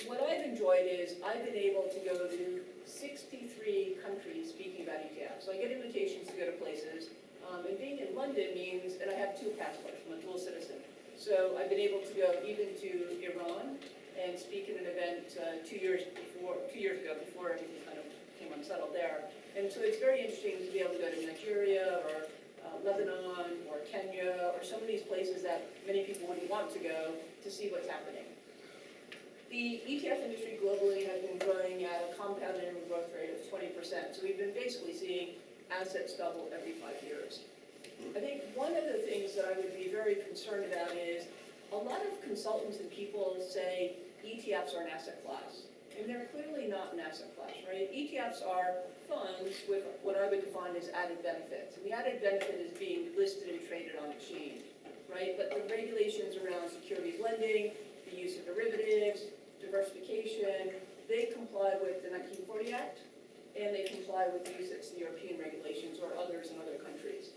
what I've enjoyed is I've been able to go to 63 countries speaking about ETFs. So I get invitations to go to places, and being in London means, and I have 2 passports, I'm a dual citizen. So I've been able to go even to Iran and speak at an event 2 years ago, before everything kind of came unsettled there. And so it's very interesting to be able to go to Nigeria or Lebanon or Kenya or some of these places that many people wouldn't want to go to see what's happening. The ETF industry globally has been growing at a compounded annual growth rate of 20%. So we've been basically seeing assets double every 5 years. I think one of the things that I would be very concerned about is a lot of consultants and people say ETFs are an asset class. And they're clearly not an asset class, right? ETFs are funds with what I would define as added benefits. And the added benefit is being listed and traded on exchange, right? But the regulations around securities lending, the use of derivatives, diversification, they comply with the 1940 Act, and they comply with the UCITS, the European regulations, or others in other countries.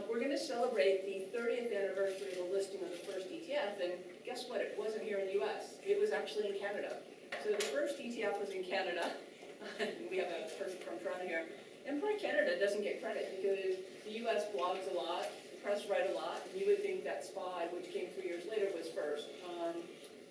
We're going to celebrate the 30th anniversary of the listing of the first ETF, and guess what? It wasn't here in the US. It was actually in Canada. So the first ETF was in Canada. We have a person from Toronto here. And poor Canada doesn't get credit because the US blogs a lot, the press write a lot, and you would think that SPY, which came 3 years later, was first.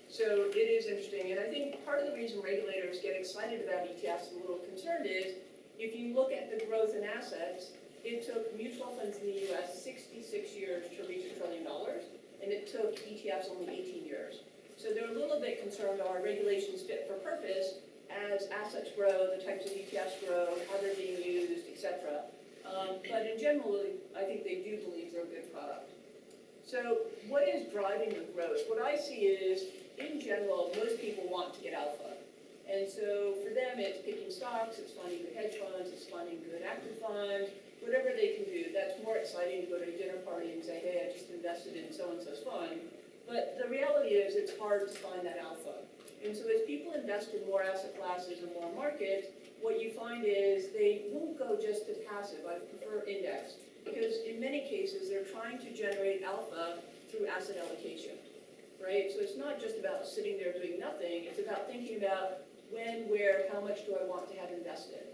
So it is interesting. And I think part of the reason regulators get excited about ETFs and a little concerned is if you look at the growth in assets, it took mutual funds in the US 66 years to reach $1 trillion, and it took ETFs only 18 years. So they're a little bit concerned, are regulations fit for purpose as assets grow, the types of ETFs grow, how they're being used, etc. But in general, I think they do believe they're a good product. So what is driving the growth? What I see is, in general, most people want to get alpha. And so for them, it's picking stocks, it's finding good hedge funds, it's finding good active funds, whatever they can do. That's more exciting to go to a dinner party and say, hey, I just invested in so-and-so's fund. But the reality is it's hard to find that alpha. And so as people invest in more asset classes and more markets, what you find is they won't go just to passive. I prefer index. Because in many cases, they're trying to generate alpha through asset allocation. Right? So it's not just about sitting there doing nothing. It's about thinking about when, where, how much do I want to have invested.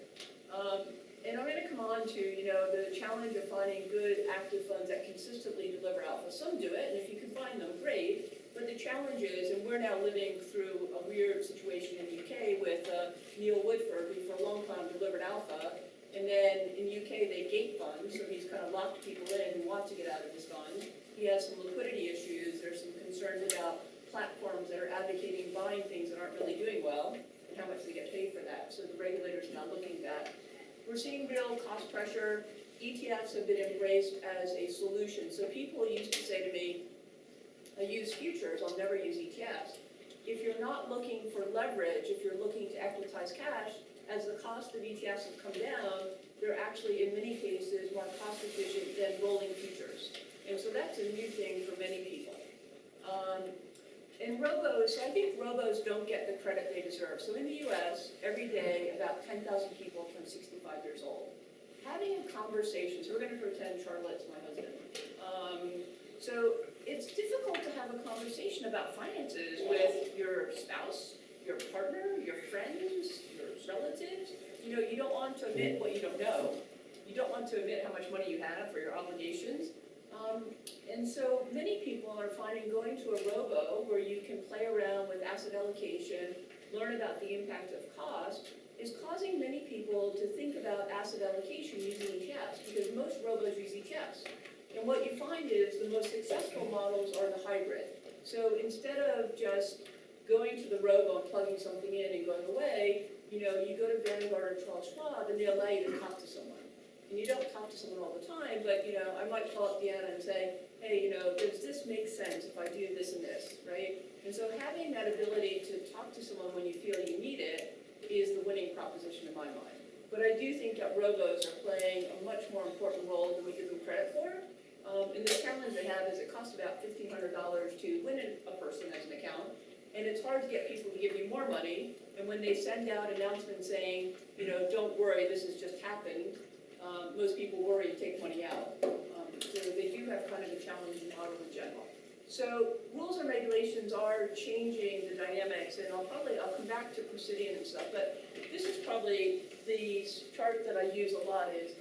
And I'm going to come on to, the challenge of finding good active funds that consistently deliver alpha. Some do it, and if you can find them, great. But the challenge is, and we're now living through a weird situation in the UK with Neil Woodford, who for a long time delivered alpha, and then in the UK they gate funds, so he's kind of locked people in who want to get out of his fund. He has some liquidity issues. There's some concerns about platforms that are advocating buying things that aren't really doing well, and how much they get paid for that. So the regulators are now looking at that. We're seeing real cost pressure. ETFs have been embraced as a solution. So people used to say to me, I use futures, I'll never use ETFs. If you're not looking for leverage, if you're looking to equitize cash, as the cost of ETFs have come down, they're actually, in many cases, more cost efficient than rolling futures. And so that's a new thing for many people. And robos, so I think robos don't get the credit they deserve. So in the US, every day, about 10,000 people turn 65 years old. Having a conversation, so we're going to pretend Charlotte's my husband. So it's difficult to have a conversation about finances with your spouse, your partner, your friends, your relatives. You don't want to admit what you don't know. You don't want to admit how much money you have for your obligations. And so many people are finding going to a robo where you can play around with asset allocation, learn about the impact of cost, is causing many people to think about asset allocation using ETFs, because most robos use ETFs. And what you find is the most successful models are the hybrid. So instead of just going to the robo and plugging something in and going away, you go to Vanguard or Charles Schwab and they allow you to talk to someone. And you don't talk to someone all the time, but I might call up Deanna and say, hey, does this make sense if I do this and this, right? And so having that ability to talk to someone when you feel you need it is the winning proposition in my mind. But I do think that robos are playing a much more important role than we give them credit for. And the challenge they have is it costs about $1,500 to win a person as an account. And it's hard to get people to give you more money. And when they send out announcements saying, don't worry, this has just happened, most people worry and take money out. So they do have kind of a challenging model in general. So rules and regulations are changing the dynamics, and I'll come back to Presidium and stuff, but this is probably the chart that I use a lot is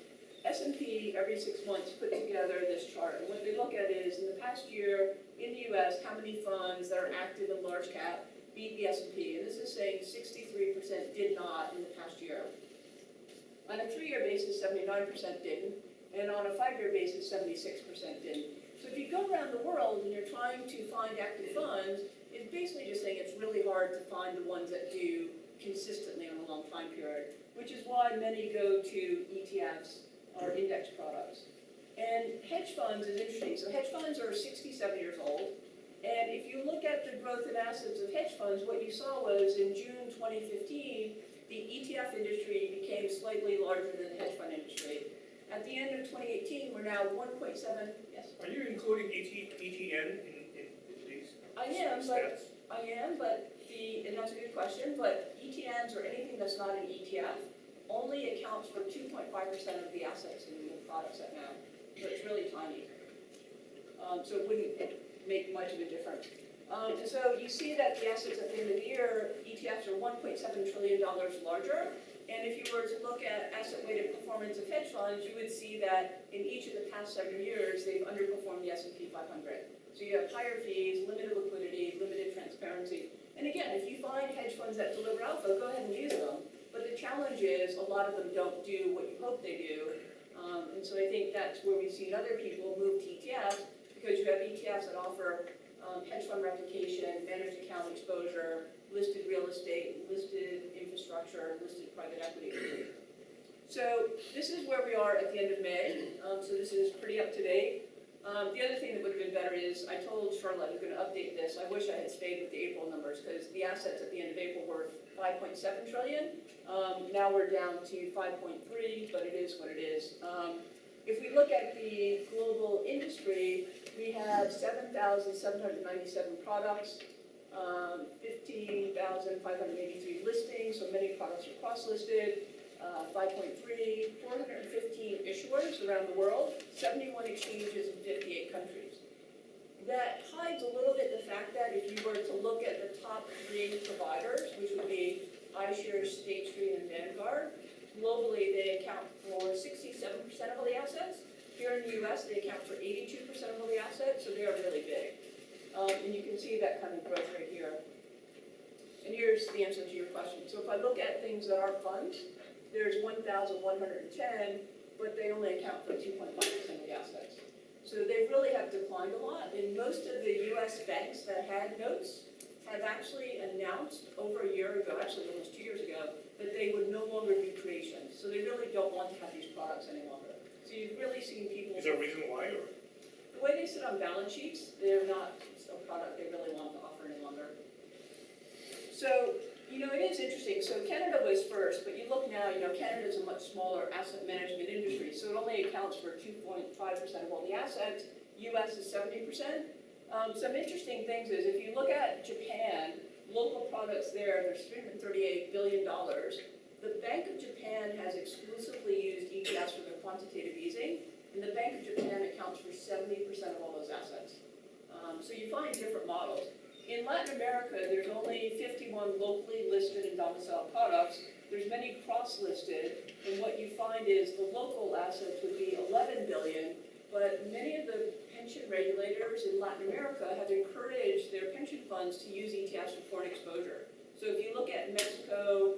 S&P every 6 months put together this chart. And what they look at is in the past year in the US, how many funds that are active in large cap beat the S&P. And this is saying 63% did not in the past year. On a 3-year basis, 79% didn't. And on a 5-year basis, 76% didn't. So if you go around the world and you're trying to find active funds, it's basically just saying it's really hard to find the ones that do consistently on a long time period, which is why many go to ETFs or index products. And hedge funds is interesting. So hedge funds are 67 years old. And if you look at the growth in assets of hedge funds, what you saw was in June 2015, the ETF industry became slightly larger than the hedge fund industry. At the end of 2018, we're now 1.7, yes? Are you including ETN in these stats? And that's a good question, but ETNs or anything that's not an ETF only accounts for 2.5% of the assets in the products at now. So it's really tiny. So it wouldn't make much of a difference. And so you see that the assets at the end of the year, ETFs are $1.7 trillion larger. And if you were to look at asset-weighted performance of hedge funds, you would see that in each of the past 7 years, they've underperformed the S&P 500. So you have higher fees, limited liquidity, limited transparency. And again, if you find hedge funds that deliver alpha, go ahead and use them. But the challenge is a lot of them don't do what you hope they do. And so I think that's where we've seen other people move to ETFs, because you have ETFs that offer hedge fund replication, managed account exposure, listed real estate, listed infrastructure, listed private equity. So this is where we are at the end of May. So this is pretty up to date. The other thing that would have been better is I told Charlotte I was going to update this. I wish I had stayed with the April numbers because the assets at the end of April were 5.7 trillion. Now we're down to 5.3, but it is what it is. If we look at the global industry, we have 7,797 products, 15,583 listings, so many products are cross-listed, 5.3, 415 issuers around the world, 71 exchanges in 58 countries. That hides a little bit the fact that if you were to look at the top 3 providers, which would be iShares, State Street, and Vanguard, globally they account for 67% of all the assets. Here in the US, they account for 82% of all the assets, so they are really big. And you can see that kind of growth right here. And here's the answer to your question. So if I look at things that are funds, there's 1,110, but they only account for 2.5% of the assets. So they really have declined a lot. And most of the US banks that had notes have actually announced over a year ago, actually almost 2 years ago, that they would no longer be creations. So they really don't want to have these products any longer. So you've really seen people... Is there a reason why? Or? The way they sit on balance sheets, they're not a product they really want to offer any longer. So, it is interesting. So Canada was first, but you look now, Canada is a much smaller asset management industry, so it only accounts for 2.5% of all the assets. US is 70%. Some interesting things is if you look at Japan, local products there's $338 billion. The Bank of Japan has exclusively used ETFs for their quantitative easing, and the Bank of Japan accounts for 70% of all those assets. So you find different models. In Latin America, there's only 51 locally listed and domiciled products. There's many cross-listed, and what you find is the local assets would be 11 billion, but many of the pension regulators in Latin America have encouraged their pension funds to use ETFs for foreign exposure. So if you look at Mexico,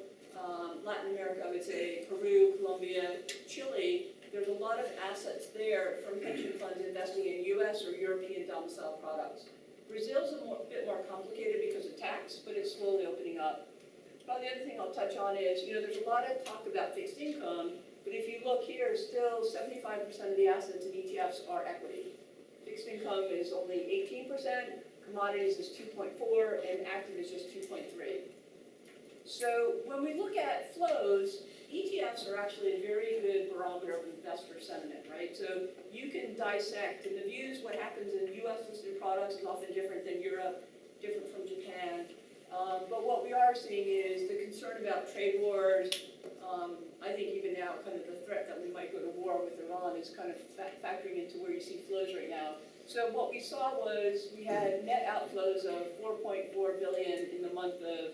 Latin America, I would say Peru, Colombia, Chile, there's a lot of assets there from pension funds investing in US or European domicile products. Brazil's a bit more complicated because of tax, but it's slowly opening up. Probably the other thing I'll touch on is, there's a lot of talk about fixed income, but if you look here, still 75% of the assets in ETFs are equity. Fixed income is only 18%, commodities is 2.4%, and active is just 2.3%. So when we look at flows, ETFs are actually a very good barometer of investor sentiment, right? So you can dissect, and the views, what happens in US listed products is often different than Europe, different from Japan. But what we are seeing is the concern about trade wars. I think even now, kind of the threat that we might go to war with Iran is kind of factoring into where you see flows right now. So what we saw was we had net outflows of 4.4 billion in the month of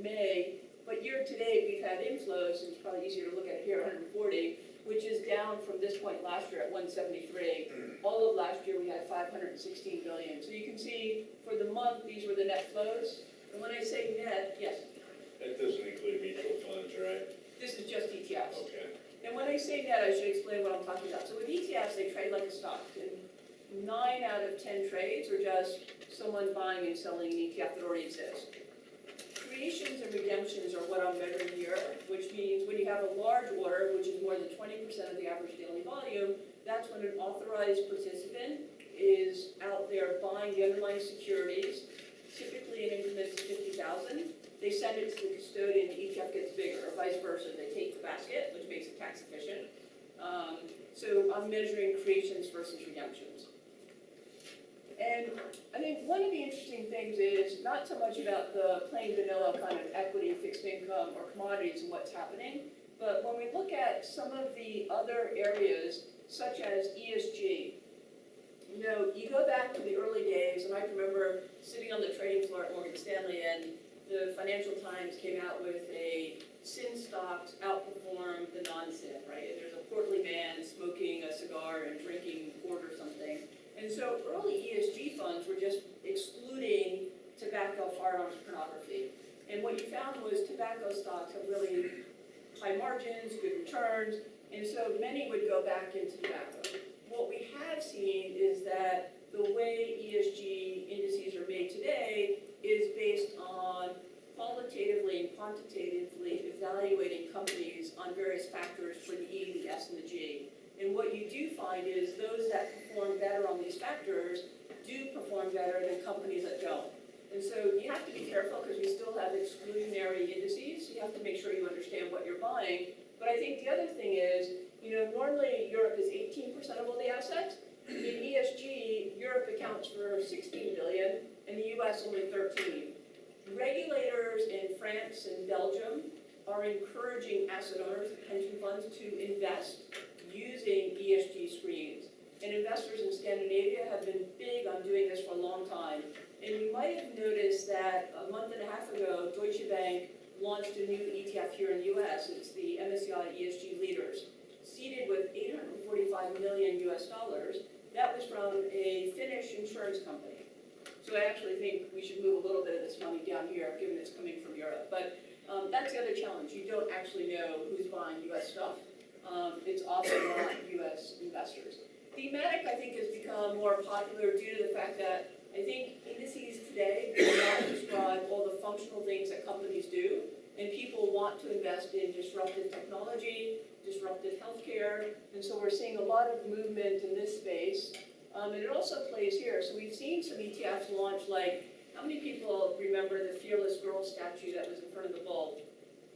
May, but year to date we've had inflows, and it's probably easier to look at it here, 140, which is down from this point last year at 173. All of last year we had 516 billion. So you can see for the month these were the net flows. And when I say net, yes, That doesn't include mutual funds, right? this is just ETFs. Okay. And when I say net, I should explain what I'm talking about. So with ETFs, they trade like a stock. And 9 out of 10 trades are just someone buying and selling an ETF that already exists. Creations and redemptions are what I'm measuring here, which means when you have a large order, which is more than 20% of the average daily volume, that's when an authorized participant is out there buying the underlying securities, typically in increments of 50,000. They send it to the custodian, the ETF gets bigger, or vice versa. They take the basket, which makes it tax efficient. So I'm measuring creations versus redemptions. And I think one of the interesting things is not so much about the plain vanilla kind of equity, fixed income, or commodities and what's happening, but when we look at some of the other areas, such as ESG, you know, you go back to the early days, and I can remember sitting on the trading floor at Morgan Stanley, and the Financial Times came out with a sin stocks outperform the non-sin, right? There's a portly man smoking a cigar and drinking port or something. And so early ESG funds were just excluding tobacco, firearms, pornography. And what you found was tobacco stocks have really high margins, good returns, and so many would go back into tobacco. What we have seen is that the way ESG indices are made today is based on qualitatively and quantitatively evaluating companies on various factors for the E, the S, and the G. And what you do find is those that perform better on these factors do perform better than companies that don't. And so you have to be careful because we still have exclusionary indices. You have to make sure you understand what you're buying. But I think the other thing is, you know, normally Europe is 18% of all the assets. In ESG, Europe accounts for 16 billion and the US only 13. Regulators in France and Belgium are encouraging asset owners, pension funds, to invest using ESG screens. And investors in Scandinavia have been big on doing this for a long time. And you might have noticed that a month and a half ago, Deutsche Bank launched a new ETF here in the US. It's the MSCI ESG Leaders, seeded with $845 million US. That was from a Finnish insurance company. So I actually think we should move a little bit of this money down here, given it's coming from Europe. But that's the other challenge. You don't actually know who's buying US stuff. It's often not US investors. Thematic, I think, has become more popular due to the fact that I think indices today do not describe all the functional things that companies do, and people want to invest in disruptive technology, disruptive healthcare, and so we're seeing a lot of movement in this space. And it also plays here. So we've seen some ETFs launch, like, how many people remember the Fearless Girl statue that was in front of the Bulb?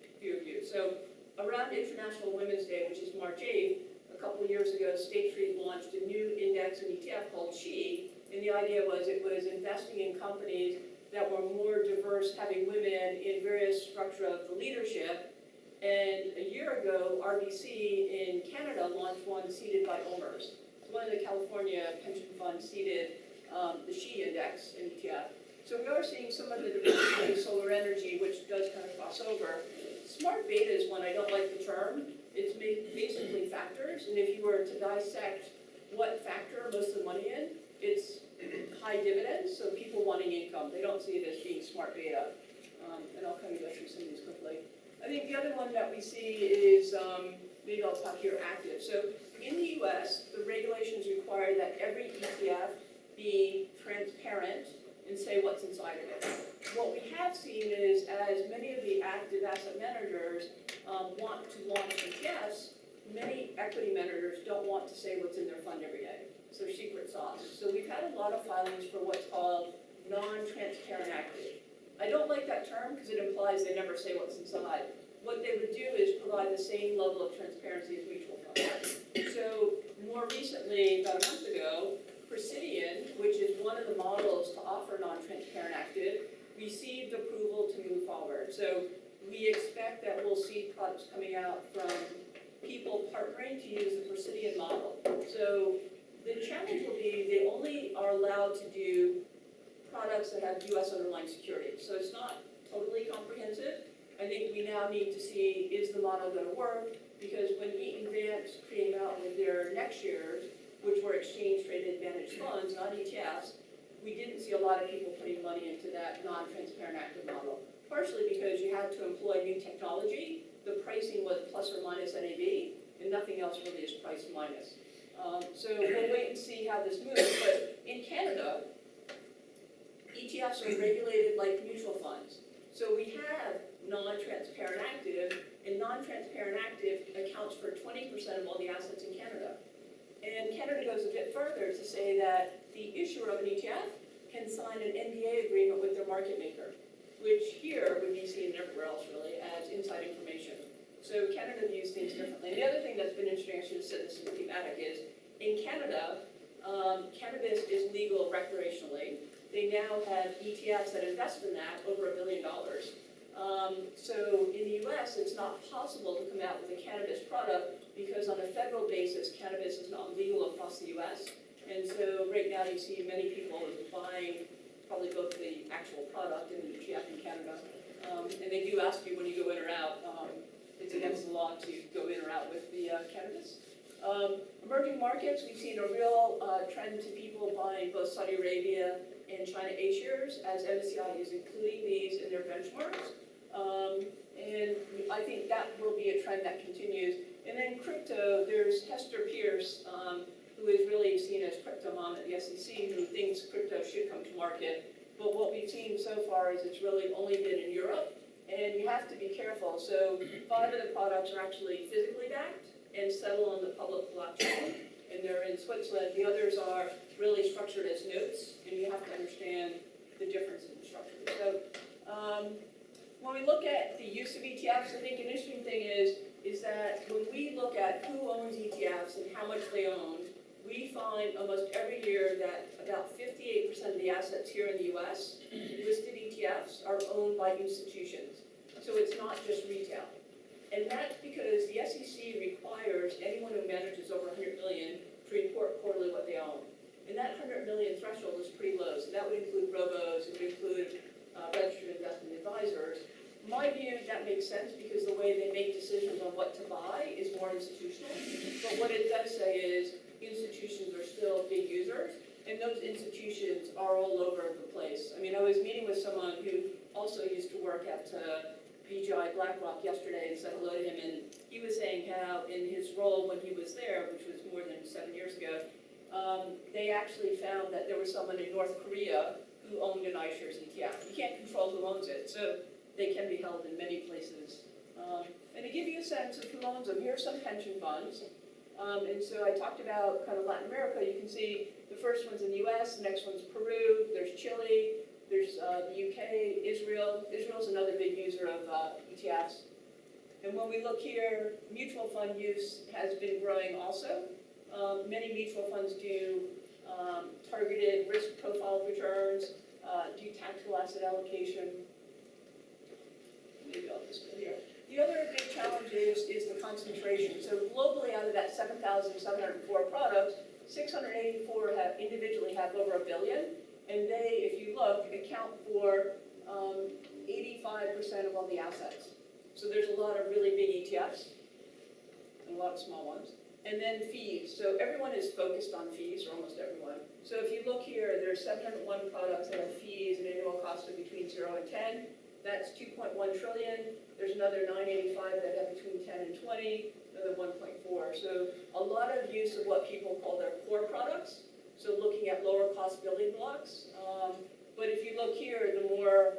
A few of you. So around International Women's Day, which is March 8th, a couple of years ago, State Street launched a new index and ETF called She, and the idea was it was investing in companies that were more diverse, having women in various structure of the leadership. And a year ago, RBC in Canada launched one seeded by OMERS. One of the California pension funds seeded the She Index in ETF. So we are seeing some of the diversity in solar energy, which does kind of cross over. Smart beta is one, I don't like the term. It's basically factors, and if you were to dissect what factor most of the money in, it's high dividends, so people wanting income. They don't see it as being smart beta. And I'll kind of go through some of these quickly. I think the other one that we see is, maybe I'll talk here, active. So in the US, the regulations require that every ETF be transparent and say what's inside of it. What we have seen is, as many of the active asset managers want to launch ETFs, many equity managers don't want to say what's in their fund every day. So secret sauce. So we've had a lot of filings for what's called non-transparent active. I don't like that term because it implies they never say what's inside. What they would do is provide the same level of transparency as mutual funds. So more recently, about a month ago, Presidian, which is one of the models to offer non-transparent active, received approval to move forward. So we expect that we'll see products coming out from people partnering to use the Presidian model. So The challenge will be they only are allowed to do products that have US underlying security. So it's not totally comprehensive. I think we now need to see, is the model going to work? Because when Eaton Vance came out with their next years, which were exchange-traded managed funds, not ETFs, we didn't see a lot of people putting money into that non-transparent active model. Partially because you had to employ new technology, the pricing was plus or minus NAV, and nothing else really is price minus. So we'll wait and see how this moves, but in Canada, ETFs are regulated like mutual funds. So we have non-transparent active, and non-transparent active accounts for 20% of all the assets in Canada. And Canada goes a bit further to say that the issuer of an ETF can sign an NDA agreement with their market maker, which here would be seen everywhere else really as inside information. So Canada views things differently. And the other thing that's been interesting, I should have said this in the thematic, is in Canada, cannabis is legal recreationally. They now have ETFs that invest in that, over $1 billion. So in the US, it's not possible to come out with a cannabis product because on a federal basis, cannabis is not legal across the US. And so right now you see many people buying probably both the actual product and the ETF in Canada. And they do ask you when you go in or out, it's against the law to go in or out with the cannabis. Emerging markets, we've seen a real trend to people buying both Saudi Arabia and China A shares, as MSCI is including these in their benchmarks. And I think that will be a trend that continues. And then crypto, there's Hester Pierce, who is really seen as crypto mom at the SEC, who thinks crypto should come to market. But what we've seen so far is it's really only been in Europe, and you have to be careful. So 5 of the products are actually physically backed and settle on the public blockchain, and they're in Switzerland. The others are really structured as notes, and you have to understand the difference in the structure. So when we look at the use of ETFs, I think an interesting thing is that when we look at who owns ETFs and how much they own, we find almost every year that about 58% of the assets here in the US, listed ETFs, are owned by institutions. So it's not just retail. And that's because the SEC requires anyone who manages over 100 million to report quarterly what they own. And that 100 million threshold is pretty low. So that would include robos, it would include registered investment advisors. In my view, that makes sense because the way they make decisions on what to buy is more institutional. But what it does say is institutions are still big users, and those institutions are all over the place. I mean, I was meeting with someone who also used to work at BGI BlackRock yesterday and said hello to him, and he was saying how in his role when he was there, which was more than 7 years ago, they actually found that there was someone in North Korea who owned an iShares ETF. You can't control who owns it, so they can be held in many places. And to give you a sense of who owns them, here are some pension funds. And so I talked about kind of Latin America. You can see the first one's in the US, the next one's Peru, there's Chile, there's the UK, Israel. Israel's another big user of ETFs. And when we look here, mutual fund use has been growing also. Many mutual funds do targeted risk profile returns, do tactical asset allocation. Maybe I'll just go here. The other big challenge is the concentration. So globally, out of that 7,704 products, 684 individually have over $1 billion, and they, if you look, account for 85% of all the assets. So there's a lot of really big ETFs and a lot of small ones. And then fees. So everyone is focused on fees, or almost everyone. So if you look here, there's 701 products that have fees and annual cost of between 0 and 10. That's 2.1 trillion. There's another 985 that have between 10 and 20, another 1.4. So a lot of use of what people call their core products. So looking at lower cost building blocks. But if you look here, the more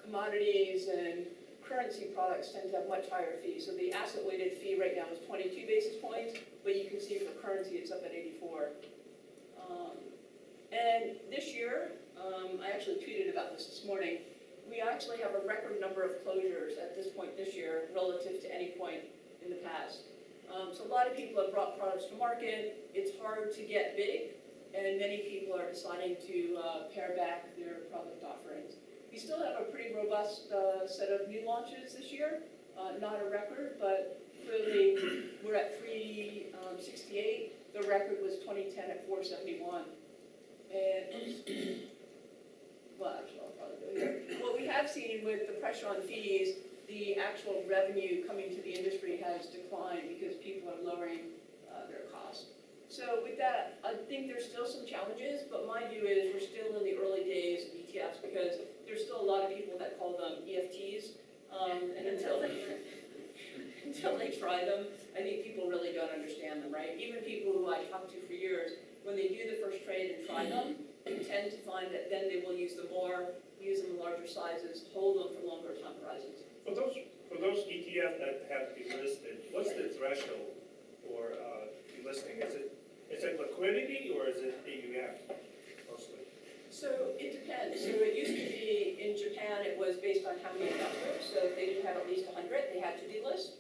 commodities and currency products tend to have much higher fees. So the asset weighted fee right now is 22 basis points, but you can see for currency it's up at 84. And this year, I actually tweeted about this morning, we actually have a record number of closures at this point this year relative to any point in the past. So a lot of people have brought products to market. It's hard to get big, and many people are deciding to pare back their product offerings. We still have a pretty robust set of new launches this year. Not a record, but clearly we're at 368. The record was 2010 at 471. And, well, actually, I'll probably go here. What we have seen with the pressure on fees, the actual revenue coming to the industry has declined because people are lowering their costs. So with that, I think there's still some challenges, but my view is we're still in the early days of ETFs because there's still a lot of people that call them EFTs. And until they try them, I think people really don't understand them, right? Even people who I talked to for years, when they do the first trade and try them, they tend to find that then they will use them more, use them in larger sizes, hold them for longer time horizons. For those ETF that have to be listed, what's the threshold for delisting? Is it liquidity or is it AUM mostly? So it depends. So it used to be in Japan, it was based on how many investors. So if they didn't have at least 100, they had to delist.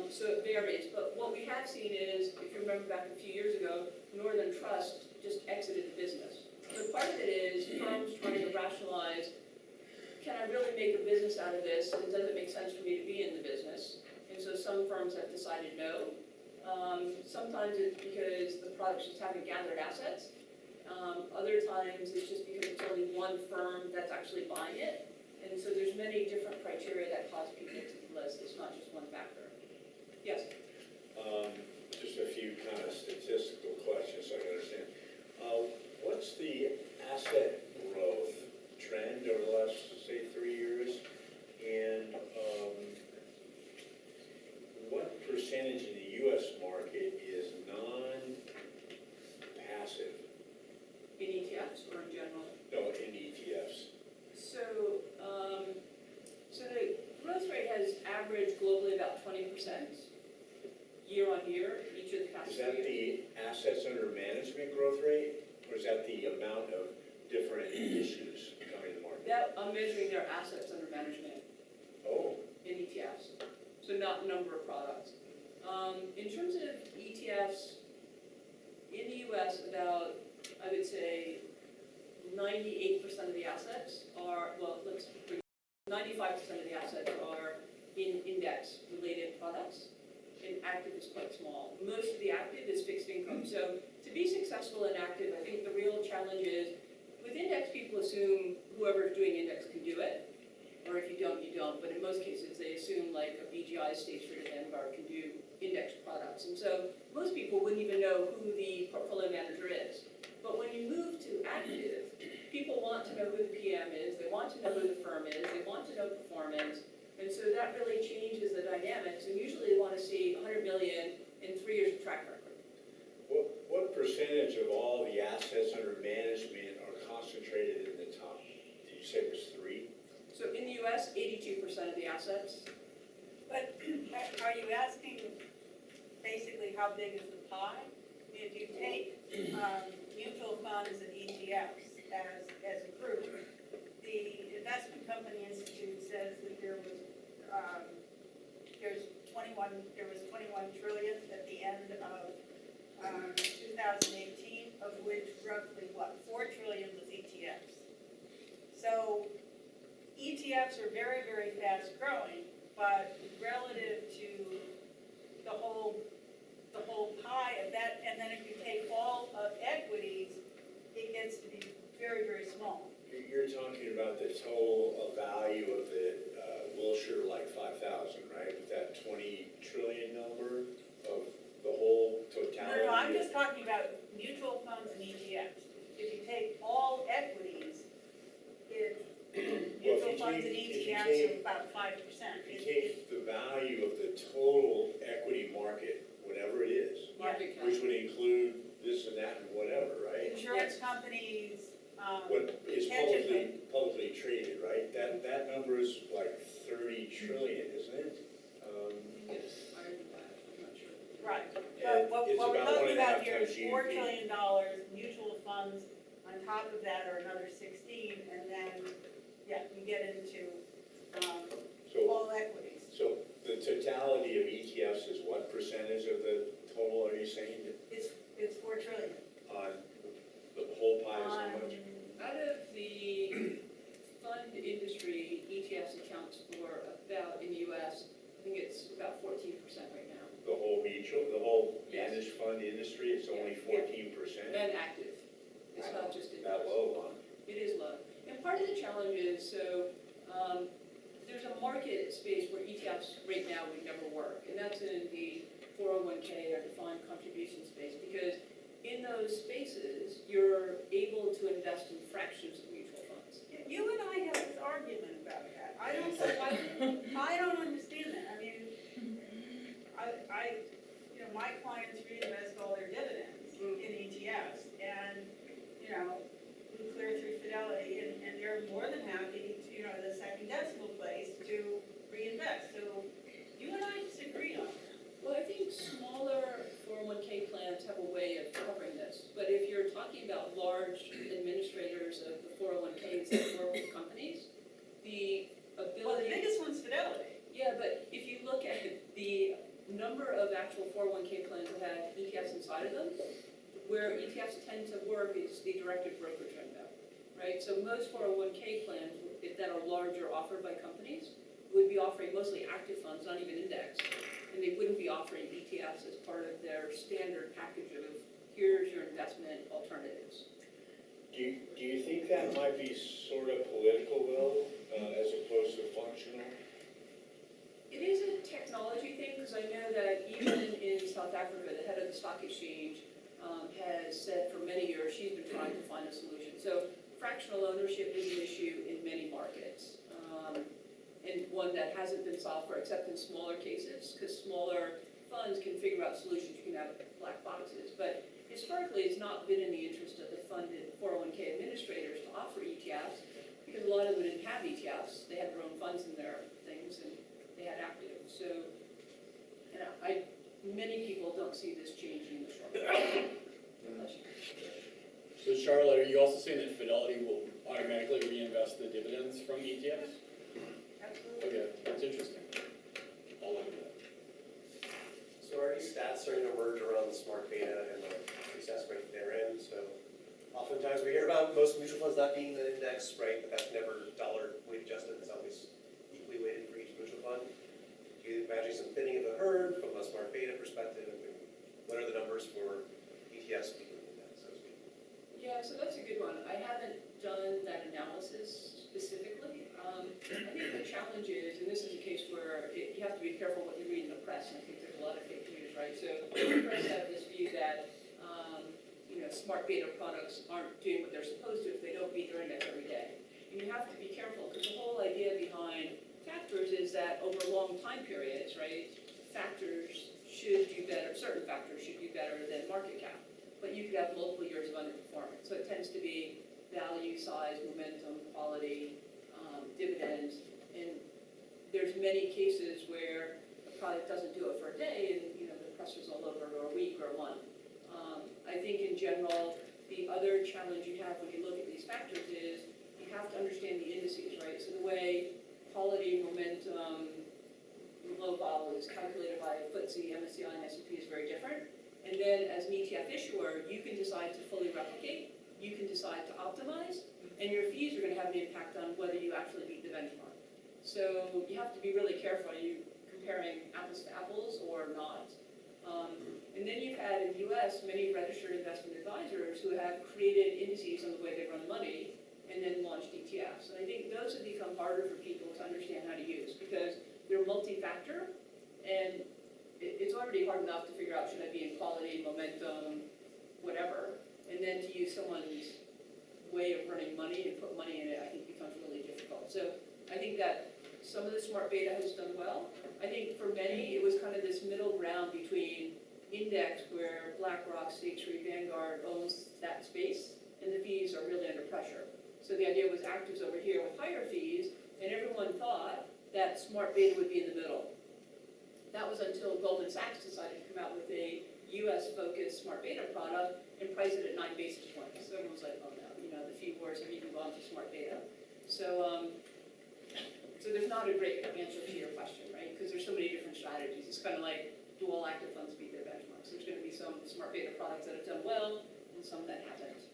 So it varies. But what we have seen is, if you remember back a few years ago, Northern Trust just exited the business. So part of it is firms trying to rationalize, can I really make a business out of this? And does it make sense for me to be in the business? And so some firms have decided no. Sometimes it's because the products just haven't gathered assets. Other times it's just because it's only one firm that's actually buying it. And so there's many different criteria that cause people to delist. It's not just one factor. Yes? Just a few kind of statistical questions so I can understand. What's the asset growth trend over the last, say, 3 years? And what percentage in the U.S. market is non-passive? In ETFs or in general? No, in ETFs. So the growth rate has averaged globally about 20% year on year, each of the past Is 2 that years. the assets under management growth rate, or is that the amount of different issues coming to the market? That, I'm measuring their assets under management Oh, in ETFs, so not number of products. In terms of ETFs, in the US, about, I would say, 98% of the assets are, well, 95% of the assets are in index-related products, and active is quite small. Most of the active is fixed income. So to be successful in active, I think the real challenge is, with index, people assume whoever's doing index can do it, or if you don't, you don't. But in most cases, they assume like a BGI, State Street, or Vanguard can do index products. And so most people wouldn't even know who the portfolio manager is. But when you move to active, people want to know who the PM is, they want to know who the firm is, they want to know performance, and so that really changes the dynamics, and usually they want to see 100 million in 3 years of track record. what percentage of all the assets under management are concentrated in the top? Did you say it was 3? So in the US, 82% of the assets. But are you asking basically how big is the pie? If you take mutual funds and ETFs as a group, the Investment Company Institute says that there was 21 trillion at the end of 2018, of which roughly 4 trillion was ETFs. So ETFs are very, very fast growing, but relative to the whole pie of that, and then if you take all of equities, it gets to be very, very small. You're talking about the total value of the Wilshire like 5,000, right? With that 20 trillion number of the whole totality? No, I'm just talking about mutual funds and ETFs. If you take all equities, mutual funds and ETFs are about 5%. If you take the value of the total equity market, whatever it is, Market cap. which would include this and that and whatever, right? Insurance companies, What is pension publicly traded, right? That number is like 30 trillion, isn't it? Yes, higher than that, I'm not sure. right. And But it's what we're about talking 1.5 about here is times $4 GDP. trillion, mutual funds, on top of that are another 16, and then, yeah, you get into So, all equities. so the totality of ETFs is what percentage of the total are you saying? It's 4 trillion. On the whole pie is how much? Out of the fund industry, ETFs accounts for about, in the US, I think it's about 14% right now. The whole mutual, the whole Yes. managed fund industry is and active. It's not just index. That low, huh? It is low. And part of the challenge is, so, there's a market space where ETFs right now would never work, and that's in the 401k or defined contribution space, because in those spaces, you're able to invest in fractions of mutual funds. You and I have this argument about that. I don't understand that. I mean, my clients reinvest all their dividends in ETFs, and, we clear through Fidelity, and they're more than happy to, the second decimal place to reinvest. So you and I disagree on that. Well, I think smaller 401k plans have a way of covering this, but if you're talking about large administrators of the 401ks that work with companies, the ability. Well, the biggest one's Fidelity. Yeah, but if you look at the number of actual 401k plans that have ETFs inside of them, where ETFs tend to work is the directed brokerage window, right? So most 401k plans that are larger offered by companies would be offering mostly active funds, not even index, and they wouldn't be offering ETFs as part of their standard package of here's your investment alternatives. Do you think that might be sort of political though, as opposed to functional? It is a technology thing, because I know that even in South Africa, the head of the stock exchange has said for many years she's been trying to find a solution. So fractional ownership is an issue in many markets, and one that hasn't been solved for, except in smaller cases, because smaller funds can figure out solutions. You can have black boxes, but historically it's not been in the interest of the funded 401k administrators to offer ETFs, because a lot of them didn't have ETFs. They had their own funds in their things, and they had active. So, many people don't see this changing in the short run. So Charlotte, are you also saying that Fidelity will automatically reinvest the dividends from ETFs? Absolutely. Okay, that's interesting. I'll look at that. So already stats starting to emerge around the smart beta and the success rate therein. So oftentimes we hear about most mutual funds not being the index, right? But that's never dollar weight adjusted. It's always equally weighted for each mutual fund. Do you imagine some thinning of the herd from a smart beta perspective? And what are the numbers for ETFs being the index, so to speak? Yeah, so that's a good one. I haven't done that analysis specifically. I think the challenge is, and this is a case where you have to be careful what you read in the press, and I think there's a lot of fake news, right? So the press have this view that, smart beta products aren't doing what they're supposed to if they don't beat their index every day. And you have to be careful, because the whole idea behind factors is that over long time periods, right, factors should do better, certain factors should do better than market cap. But you could have multiple years of underperformance. So it tends to be value, size, momentum, quality, dividends. And there's many cases where a product doesn't do it for a day, and the press was all over, or a week, or a month. I think in general, the other challenge you have when you look at these factors is you have to understand the indices, right? So the way quality, momentum, low vol is calculated by FTSE, MSCI, and S&P is very different. And then as an ETF issuer, you can decide to fully replicate, you can decide to optimize, and your fees are going to have an impact on whether you actually beat the benchmark. So you have to be really careful. Are you comparing apples to apples or not? And then you've had in the US many registered investment advisors who have created indices on the way they run money and then launched ETFs. And I think those have become harder for people to understand how to use, because they're multi-factor, and it's already hard enough to figure out, should I be in quality, momentum, whatever, and then to use someone's way of running money and put money in it, I think becomes really difficult. So I think that some of the smart beta has done well. I think for many, it was kind of this middle ground between index, where BlackRock, State Street, Vanguard owns that space, and the fees are really under pressure. So the idea was actives over here with higher fees, and everyone thought that smart beta would be in the middle. That was until Goldman Sachs decided to come out with a US-focused smart beta product and price it at 9 basis points. So everyone was like, oh no, the fee wars have even gone to smart beta. So, so there's not a great answer to your question, right? Because there's so many different strategies. It's kind of like, do all active funds beat their benchmarks? There's going to be some smart beta products that have done well and some that haven't.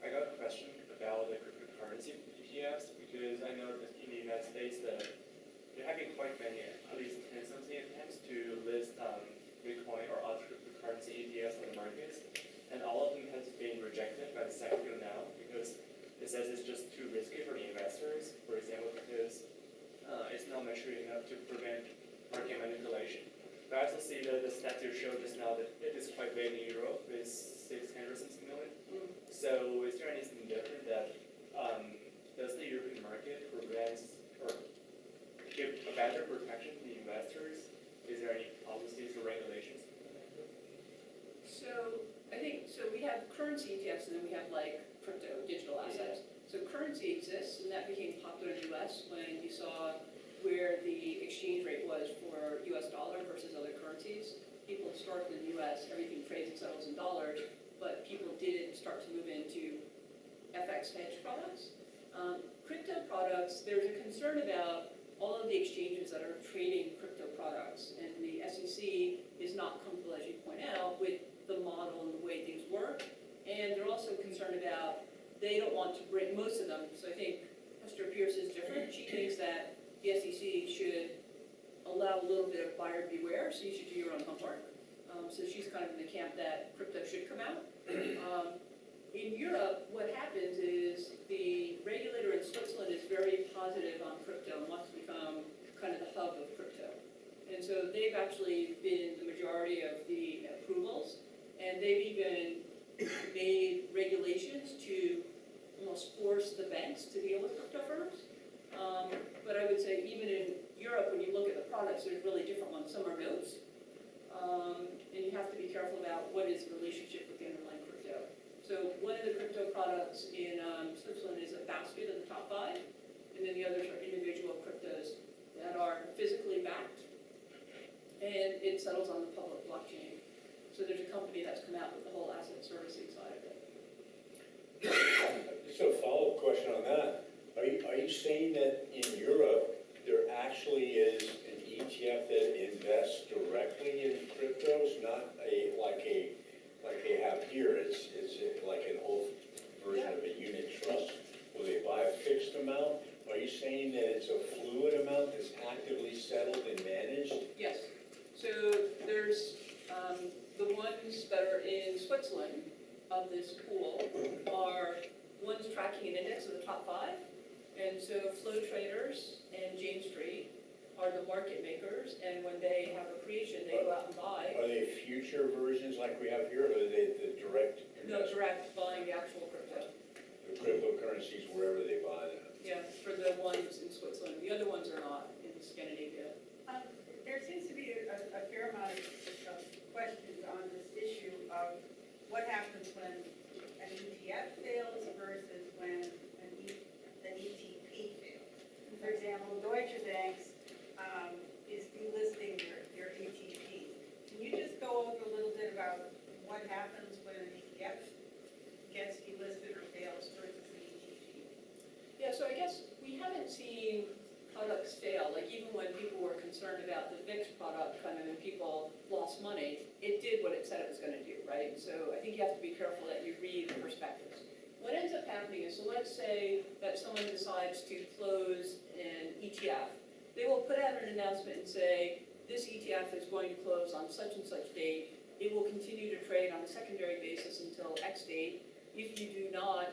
I got a question about the cryptocurrency ETFs, because I know that in the United States that there have been quite many, at least 10 something attempts to list Bitcoin or other cryptocurrencies cryptocurrency ETFs on the market, and all of them has been rejected by the sector now because it says it's just too risky for the investors. For example, because it's not mature enough to prevent market manipulation. But I also see the stats you showed just now that it is quite big in Europe, with 600 something million. So is there anything different that does the European market prevent or give a better protection to the investors? Is there any policies or regulations? So I think, so we have currency ETFs and then we have like crypto, digital assets. So currency exists and that became popular in the US when you saw where the exchange rate was for US dollar versus other currencies. People historically in the US, everything trades and settles in dollars, but people did start to move into FX hedge products. Crypto products, there's a concern about all of the exchanges that are trading crypto products, and the SEC is not comfortable, as you point out, with the model and the way things work. And they're also concerned about, they don't want to bring, most of them, so I think Hester Pierce is different. She thinks that the SEC should allow a little bit of buyer beware, so you should do your own homework. So she's kind of in the camp that crypto should come out. In Europe, what happens is the regulator in Switzerland is very positive on crypto and wants to become kind of the hub of crypto. And so they've actually been the majority of the approvals, and they've even made regulations to almost force the banks to deal with crypto firms. But I would say even in Europe, when you look at the products, there's really different ones. Some are notes, and you have to be careful about what is the relationship with the underlying crypto. So one of the crypto products in Switzerland is a basket of the top 5, and then the others are individual cryptos that are physically backed, and it settles on the public blockchain. So there's a company that's come out with the whole asset servicing side of it. So a follow-up question on that. Are you saying that in Europe, there actually is an ETF that invests directly in cryptos, not like they have here? It's like an old version of a unit trust. Will they buy a fixed amount? Are you saying that it's a fluid amount that's actively settled and managed? Yes. So there's the ones that are in Switzerland of this pool are ones tracking an index of the top 5. And so Flow Traders and Jane Street are the market makers, and when they have a creation, they go out and buy. Are they future versions like we have here, or are they the direct No, investment? direct buying the actual crypto. The cryptocurrencies wherever they buy them? Yeah, for the ones in Switzerland. The other ones are not in Scandinavia. There seems to be a fair amount of questions on this issue of what happens when an ETF fails versus when an ETP fails. For example, Deutsche Bank is delisting their ETP. Can you just go over a little bit about what happens when an ETF gets delisted or fails versus an ETP? Yeah, so I guess we haven't seen products fail. Like even when people were concerned about the VIX product kind of and people lost money, it did what it said it was going to do, right? So I think you have to be careful that you read the perspectives. What ends up happening is, so let's say that someone decides to close an ETF. They will put out an announcement and say, this ETF is going to close on such and such date. It will continue to trade on a secondary basis until X date. If you do not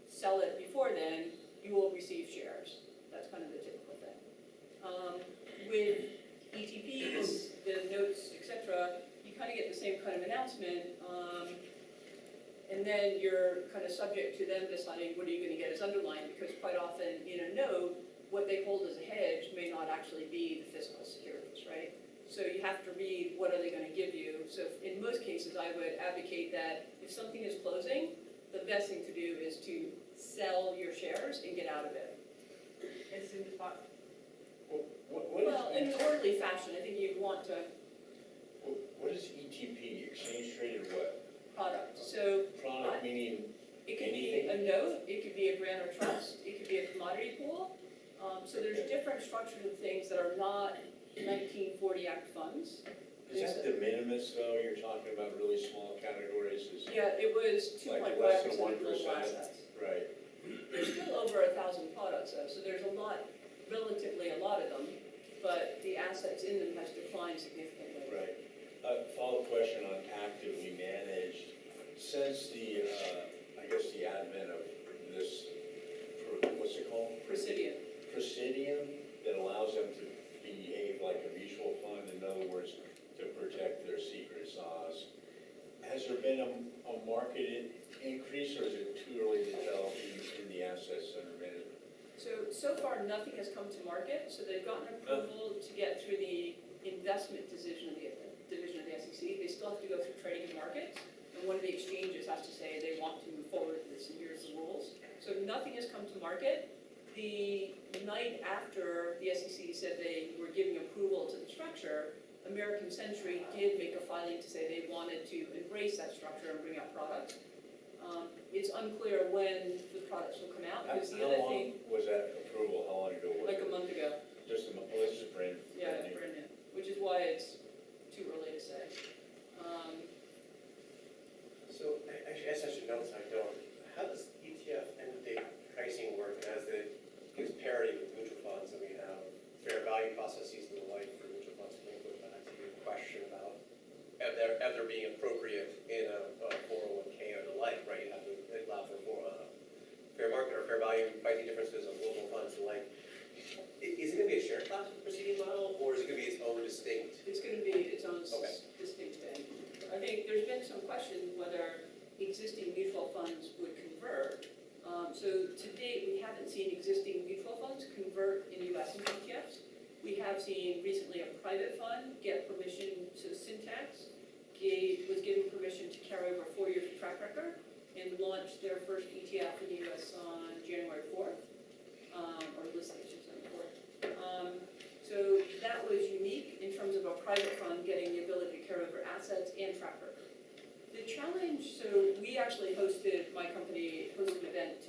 sell it before then, you will receive shares. That's kind of the typical thing. With ETPs, the notes, etc., you kind of get the same kind of announcement, and then you're kind of subject to them deciding what are you going to get as underlying, because quite often in a note, what they hold as a hedge may not actually be the physical securities, right? So you have to read what are they going to give you. So in most cases, I would advocate that if something is closing, the best thing to do is to sell your shares and get out of it. As soon as possible. Well, in an orderly fashion, I think you want to What is ETP? Exchange traded what? product. So Product meaning it could be a note, it could be a grant or trust, it could be a commodity pool. So there's different structures of things that are not 1940 Act funds. Is that de minimis though? You're talking about really small categories? Yeah, it was 2.5% Like less than of global 1%? assets. Right. There's still over 1,000 products though, so there's a lot, relatively a lot of them, but the assets in them has declined significantly. Right. A follow-up question on actively managed. Since the, I guess the advent of this, what's it called? Presidium. Presidium that allows them to behave like a mutual fund, in other words, to protect their secret sauce. Has there been a market increase, or is it too early to tell in the assets under management? So far, nothing has come to market, so they've gotten approval to get through the investment division of the SEC. They still have to go through trading and markets, and one of the exchanges has to say they want to move forward with this, and here's the rules. So nothing has come to market. The night after the SEC said they were giving approval to the structure, American Century did make a filing to say they wanted to embrace that structure and bring out products. It's unclear when the products will come out, because the How other long thing, was that approval? How long ago was like it? a month ago, Just a month, well, this is brand yeah, new. brand new, which is why it's too early to say. So, I guess I should know this, I don't. How does ETF end-of-day pricing work as it gives parity with mutual funds, and we have fair value processes and the like for mutual funds to make with that? To your question about if they're being appropriate in a 401k or the like, right? You have to allow for fair market or fair value pricing differences on global funds and the like. Is it going to be a shared class proceeding model, or is it going to be its own distinct? It's gonna be its own Okay. distinct thing. I think there's been some question whether existing mutual funds would convert. So to date, we haven't seen existing mutual funds convert in US into ETFs. We have seen recently a private fund get permission to Syntax, was given permission to carry over 4 years of track record, and launched their first ETF in the US on January 4th, or listed, I should say, on the 4th. So that was unique in terms of a private fund getting the ability to carry over assets and track record. The challenge, so we actually my company hosted an event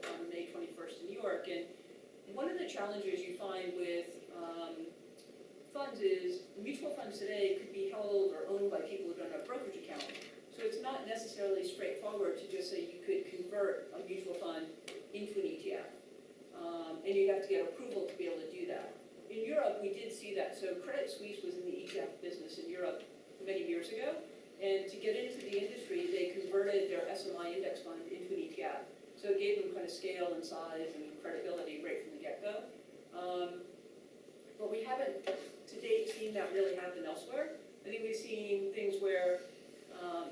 on May 21st in New York, and one of the challenges you find with funds is mutual funds today could be held or owned by people who don't have a brokerage account. So it's not necessarily straightforward to just say you could convert a mutual fund into an ETF. And you'd have to get approval to be able to do that. In Europe, we did see that. So Credit Suisse was in the ETF business in Europe many years ago. And to get into the industry, they converted their SMI index fund into an ETF. So it gave them kind of scale and size and credibility right from the get-go. But we haven't, to date, seen that really happen elsewhere. I think we've seen things where,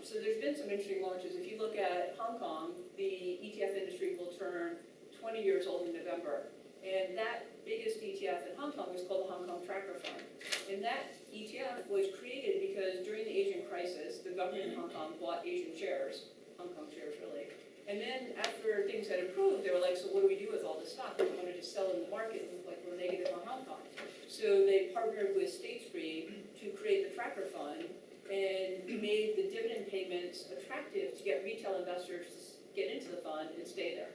so there's been some interesting launches. If you look at Hong Kong, the ETF industry will turn 20 years old in November. And that biggest ETF in Hong Kong was called the Hong Kong Tracker Fund. And that ETF was created because during the Asian crisis, the government in Hong Kong bought Asian shares, Hong Kong shares really. And then after things had improved, they were like, so what do we do with all this stock? We wanted to sell in the market, and like we're negative on Hong Kong. So they partnered with State Street to create the Tracker Fund and made the dividend payments attractive to get retail investors to get into the fund and stay there.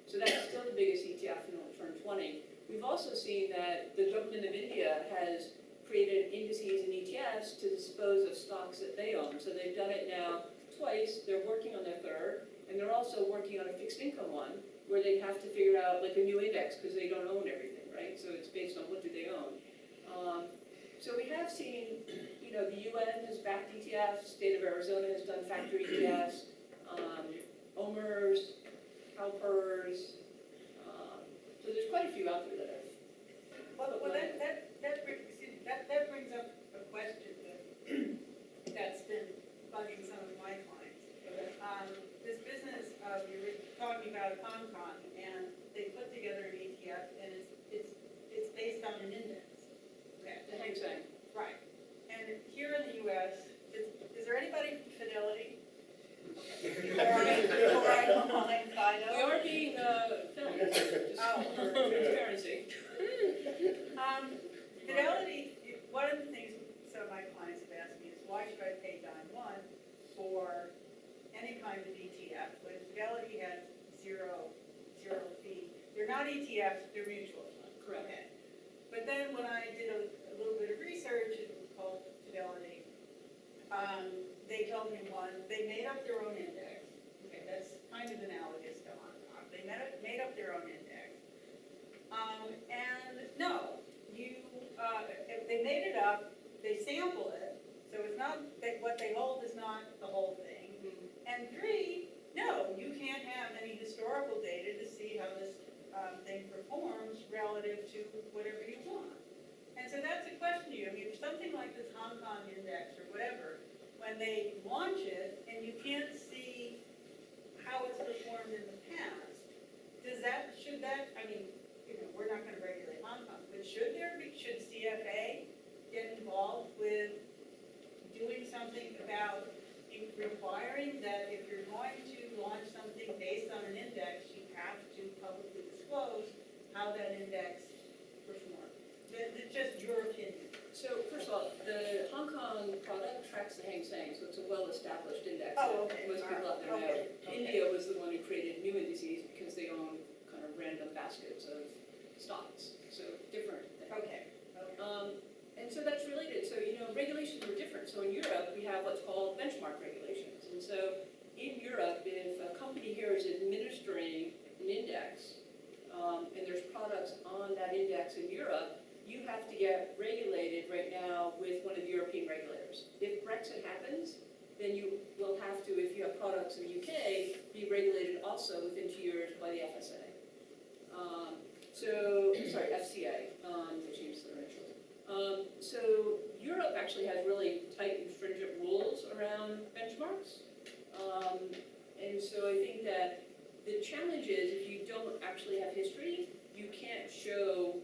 So that's still the biggest ETF and it'll turn 20. We've also seen that the government of India has created indices and ETFs to dispose of stocks that they own. So they've done it now twice, they're working on their third, and they're also working on a fixed income one where they have to figure out like a new index because they don't own everything, right? So it's based on what do they own. So we have seen, the UN has backed ETFs, state of Arizona has done factor ETFs, OMERS, CalPERS, so there's quite a few out there that have. Well, that brings up a question that's been bugging some of my clients. This business of, you're talking about Hong Kong, and they put together an ETF, and it's based on an index. Okay. The Hang Seng. Right. And here in the US, is there anybody from Fidelity? Before I go on, We are being filmed, just for transparency. Fidelity, one of the things some of my clients have asked me is, why should I pay dime one for any kind of ETF when Fidelity has zero fee? They're not ETFs, they're mutual funds. Correct. Okay. But then when I did a little bit of research and called Fidelity, they told me they made up their own index. Okay, that's kind of analogous to Hong Kong. They made up their own index. And no, they made it up, they sample it, so it's it's not, what they hold is not the whole thing. And three, no, you can't have any historical data to see how this thing performs relative to whatever you want. And so that's a question to you. I mean, if something like this Hong Kong index or whatever, when they launch it and you can't see how it's performed in the past, should that, I mean, we're not gonna regulate Hong Kong, but should CFA get involved with doing something about requiring that if you're going to launch something based on an index, you have to publicly disclose how that index performed? That's just your opinion. So first of all, the Hong Kong product tracks the Hang Seng, so it's a well-established index. Oh, okay. Most people out there know. Okay. India was the one who created new indices because they own kind of random baskets of stocks, so different. Okay. And so that's related. So, regulations were different. So in Europe, we have what's called benchmark regulations. And so in Europe, if a company here is administering an index, and there's products on that index in Europe, you have to get regulated right now with one of the European regulators. If Brexit happens, then you will have to, if you have products in the UK, be regulated also within 2 years by the FSA. FCA, they changed their initials. So Europe actually has really tight and stringent rules around benchmarks. And so I think that the challenge is if you don't actually have history, you can't show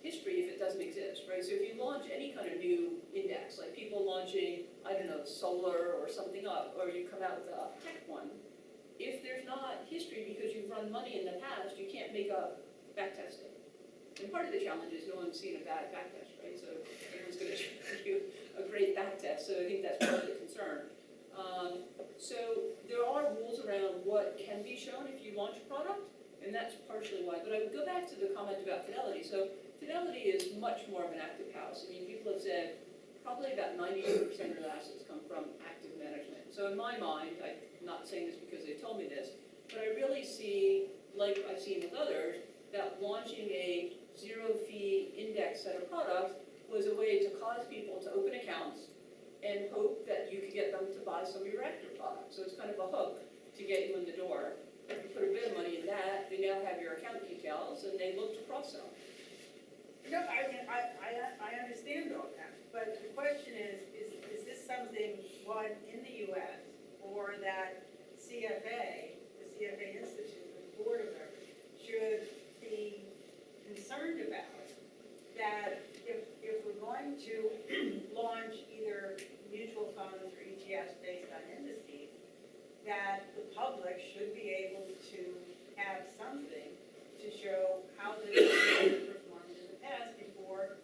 history if it doesn't exist, right? So if you launch any kind of new index, like people launching, I don't know, solar or something up, or you come out with a tech one, if there's not history because you've run money in the past, you can't make up backtesting. And part of the challenge is no one's seen a bad backtest, right? So everyone's going to do a great backtest, so I think that's part of the concern. So there are rules around what can be shown if you launch a product, and that's partially why. But I would go back to the comment about Fidelity. So Fidelity is much more of an active house. I mean, people have said probably about 92% of their assets come from active management. So in my mind, I'm not saying this because they told me this, but I really see, like I've seen with others, that launching a zero-fee index set of products was a way to cause people to open accounts and hope that you could get them to buy some of your active products. So it's kind of a hook to get you in the door. If you put a bit of money in that, they now have your account details, and they look to cross-sell. No, I mean, I understand all that, but the question is this something, one, in the US, or that CFA, the CFA Institute, the board of it, should be concerned about? That if we're going to launch either mutual funds or ETFs based on indices, that the public should be able to have something to show how the indices performed in the past before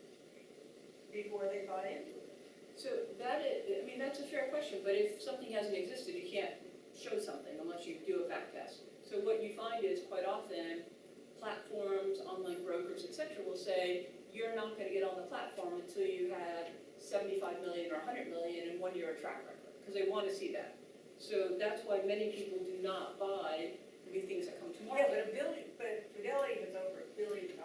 they bought into it. So that is, I mean, that's a fair question, but if something hasn't existed, you can't show something unless you do a back test. So what you find is quite often platforms, online brokers, et cetera, will say, you're not going to get on the platform until you have 75 million or 100 million in 1 year track record, because they want to see that. So that's why many people do not buy new things that come to Yeah, market. but Fidelity has over $1 billion.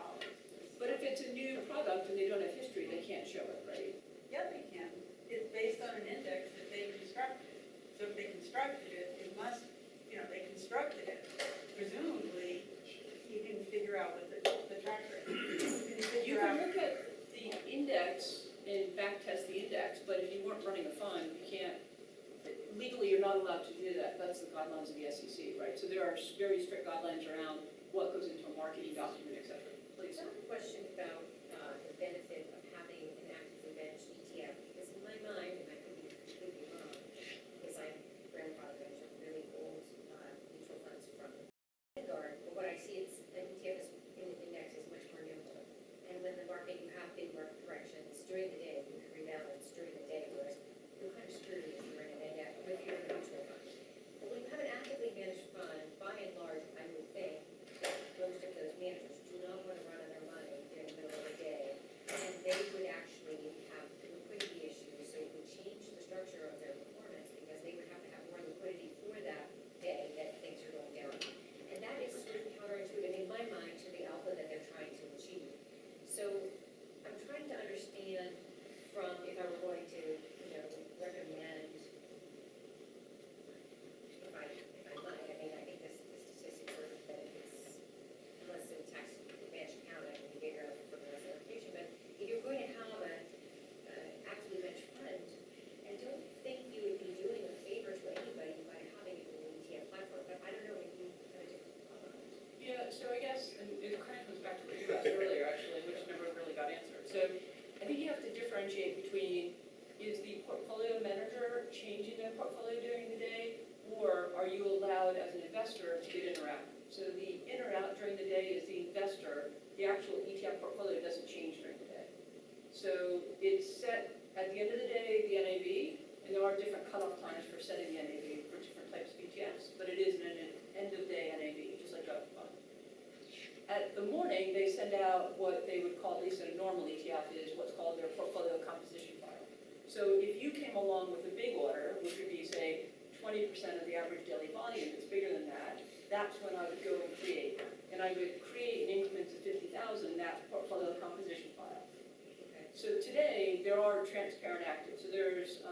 But if it's a new product and they don't have history, they can't show it, right? Yeah, they can. It's based on an index that they constructed. So if they constructed it, they constructed it. Presumably, you can figure out what the track record is. You can look at the index and backtest the index, but if you weren't running a fund, you can't, legally, you're not allowed to do that. That's the guidelines of the SEC, right? So there are very strict guidelines around what goes into a marketing document, et cetera. Please. I have a question about the benefit of having an actively managed ETF, because in my mind, and I could be completely wrong, because I grandfather mentioned really old mutual funds from Vanguard, but what I see is an ETF in an index is much more nimble. And when the market, you have big market corrections during the day, you can rebalance during the day, whereas you're kind of screwed if you're in an index, if you're in a mutual fund. But when you have an actively managed fund, by and large, I would think most of those managers do not want to run on their money actual ETF portfolio doesn't change during the day. So it's set at the end of the day, the NAV, and there are different cutoff times for setting the NAV for different types of ETFs, but it is an end-of-day NAV, just like a fund. At the morning, they send out what they would call, at least in a normal ETF, is what's called their portfolio composition file. So if you came along with a big order, which would be, say, 20% of the average daily volume, it's bigger than that, that's when I would go and create. And I would create in increments of 50,000 that portfolio composition file. So today, there are transparent actives. So there's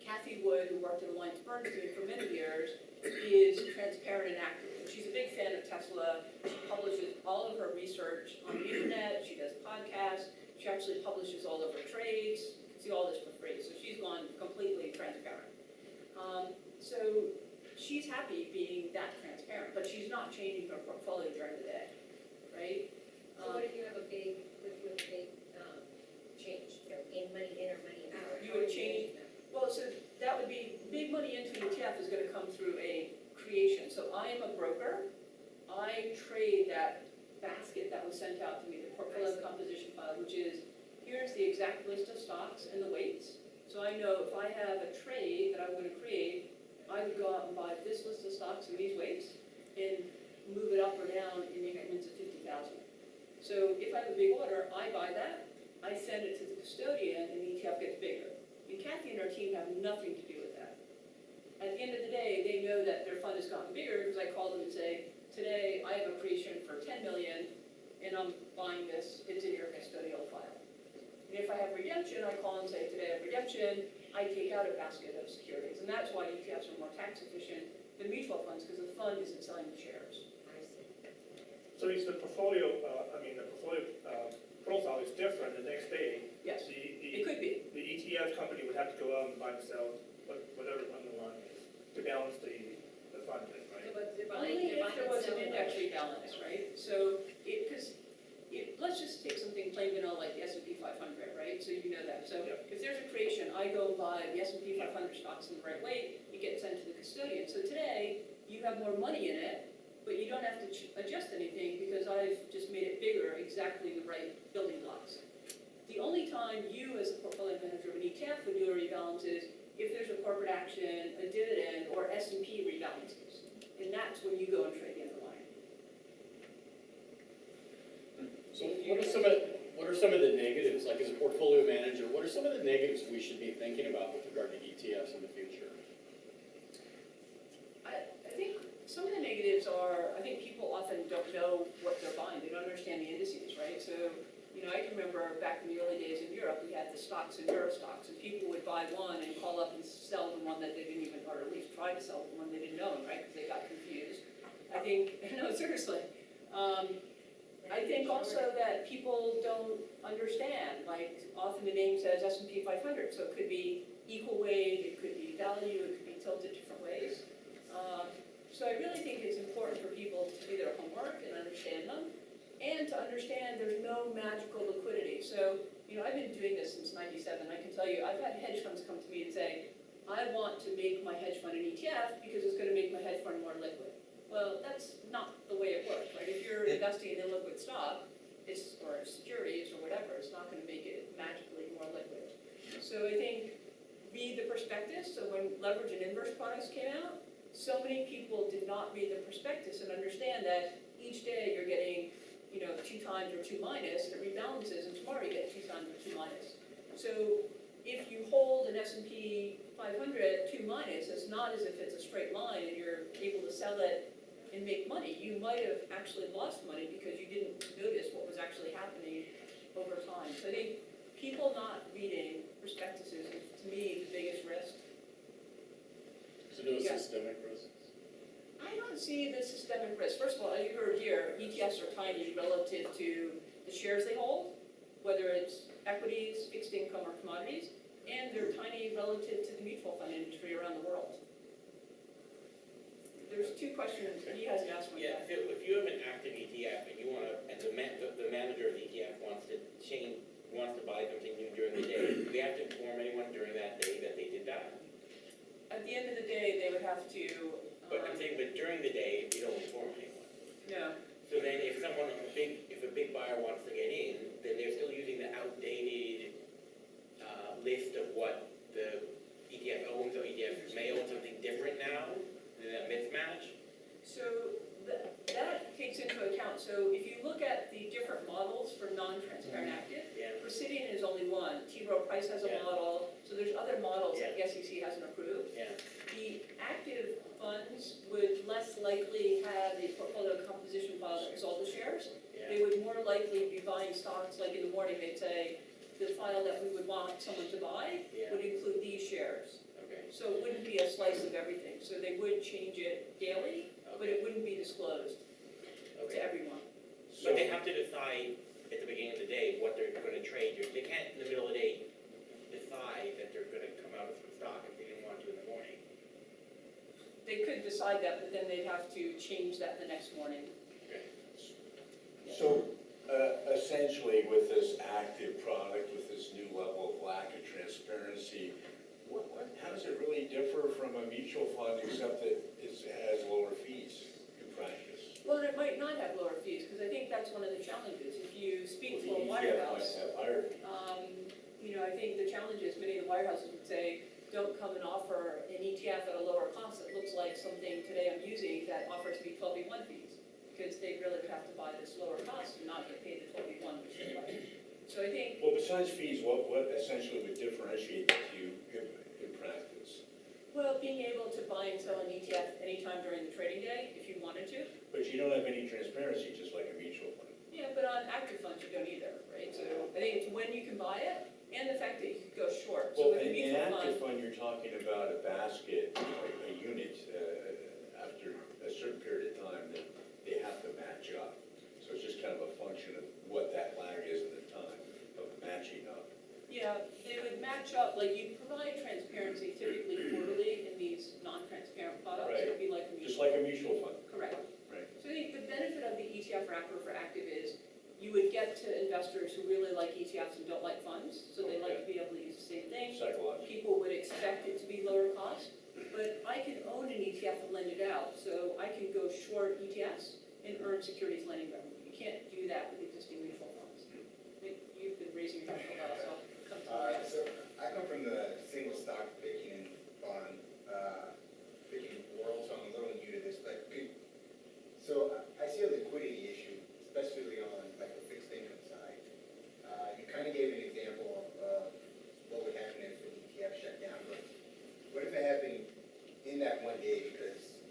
Kathy Wood, who worked at Alliance Bernstein for many years, is transparent and active. And she's a big fan of Tesla. She publishes all of her research on the internet. She does podcasts. She actually publishes all of her trades. You can see all this for free. So she's gone completely transparent. So she's happy being that transparent, but she's not changing her portfolio during the day, right? So what if you have a big, with big change, in money in or money out? You How would do change- manage that? Well, so that would be, big money into an ETF is gonna come through a creation. So I am a broker. I trade that basket that was sent out to me, the portfolio composition file, which is, here's the exact list of stocks and the weights. So I know if I have a trade that I'm gonna create, I would go out and buy this list of stocks and these weights and move it up or down in increments of 50,000. So if I have a big order, I buy that, I send it to the custodian, and the ETF gets bigger. And Kathy and her team have nothing to do with that. At the end of the day, they know that their fund has gotten bigger, because I call them and say, today I have a creation for 10 million, and I'm buying this, it's in your custodial file. And if I have redemption, I call and say, today I have redemption, I take out a basket of securities. And that's why ETFs are more tax efficient than mutual funds, because the fund isn't selling the shares. I see. So is the portfolio, profile is different the next day? Yes, The it could be. the ETF company would have to go out and buy and sell whatever underlying is to balance the fund, right? But they're Only if there was an selling index those. rebalance, right? So let's just take something plain vanilla like the S&P 500, right? So you know that. So Yep. if there's a creation, I go and buy the S&P 500 stocks in the right weight, you get sent to the custodian. So today, you have more money in it, but you don't have to adjust anything because I've just made it bigger, exactly the right building blocks. The only time you, as a portfolio manager of an ETF, would do a rebalance is if there's a corporate action, a dividend, or S&P rebalances. And that's when you go and trade the underlying. So what are some of the negatives, like as a portfolio manager, what are some of the negatives we should be thinking about with regard to ETFs in the future? I think some of the negatives are, I think people often don't know what they're buying. They don't understand the indices, right? So, I can remember back in the early days in Europe, we had the stocks and Euro stocks, and people would buy one and call up and sell the one that they didn't even, or at least try to sell the one they didn't know, right? Because they got confused. I think, no, seriously. I think also that people don't understand, like often the name says S&P 500, so it could be equal weight, it could be value, it could be tilted different ways. So I really think it's important for people to do their homework and understand them, and to understand there's no magical liquidity. So, I've been doing this since '97. I can tell you, I've had hedge funds come to me and say, I want to make my hedge fund an ETF because it's going to make my hedge fund more liquid. Well, that's not the way it works, right? If you're investing in illiquid stock, or securities or whatever, it's not going to make it magically more liquid. So I think read the prospectus. So when leverage and inverse products came out, so many people did not read the prospectus and understand that each day you're getting, 2 times or 2 minus, it rebalances, and tomorrow you get 2 times or 2 minus. So if you hold an S&P 500 2 minus, it's not as if it's a straight line and you're able to sell it and make money. You might have actually lost money because you didn't notice what was actually happening over time. So I think people not reading prospectuses is, to me, the biggest risk. So no Yeah. systemic risks? I don't see the systemic risk. First of all, as you heard here, ETFs are tiny relative to the shares they hold, whether it's equities, fixed income, or commodities, and they're tiny relative to the mutual fund industry around the world. There's 2 questions, he hasn't asked one Yeah, yet. if you have an active ETF and you want to, and the manager of the ETF wants to buy something new during the day, do they have to inform anyone during that day that they did that? At the end of the day, they would have to, But I'm saying, but during the day, you don't inform anyone. no, So then if a T. Rowe Price has a Yeah. model, so there's other models that the SEC hasn't approved. Yeah, The active funds would less likely have a portfolio composition file that was all the shares. yeah, They would more likely be buying stocks, like in the morning, they'd say, the file that we would want someone to buy yeah, would include these shares. okay, So it wouldn't be a slice of everything, so they would change it daily, but okay, it wouldn't be disclosed to okay. everyone. But they have to decide at the beginning of the day what they're gonna trade. They can't in the middle of the day decide that they're gonna come out with some stock if they didn't want to in the morning. They could decide that, but then they'd have to change that the next morning. So essentially with this active product, with this new level of lack of transparency, how does it really differ from a mutual fund except that it has lower fees in practice? Well, it might not have lower fees, because I think that's one of the challenges. If you speak to a The ETF might wirehouse, have higher fees. I think the challenge is many of the wirehouses would say, don't come and offer an ETF at a lower cost that looks like something today I'm using that offers me 12B1 fees, because they really would have to buy this lower cost and not get paid the 12B1, which is right. So I think, Well, besides fees, what essentially would differentiate you in practice? well, being able to buy and sell an ETF anytime during the trading day, if you wanted to. But you don't have any transparency, just like a mutual fund. Yeah, but on active funds, you don't either, right? So I think it's when you can buy it and the fact that you could go short. So Well, with a in mutual active fund, fund, you're talking about a basket, a unit, after a certain period of time that they have to match up. So it's just kind of a function of what that lag is at the time of matching up. yeah, they would match up, like you provide transparency typically quarterly in these non-transparent products. It would be like a Just mutual. like a mutual fund. Correct. Right. So I think the benefit of the ETF wrapper for active is you would get to investors who really like ETFs and don't like funds, so they like to be able to use the same thing. Psychological. People would expect it to be lower cost, but I can own an ETF and lend it out, so I can go short ETFs and earn securities lending revenue. You can't do that with existing mutual funds. I think you've been raising your hand for a while, so I'll come to you. So I come from the single stock picking and bond picking world, so I'm a little new to this, but so I see a liquidity issue, especially on like the fixed income side. You kind of gave an example of what would happen if an ETF shut down, but what if it happened in that one day because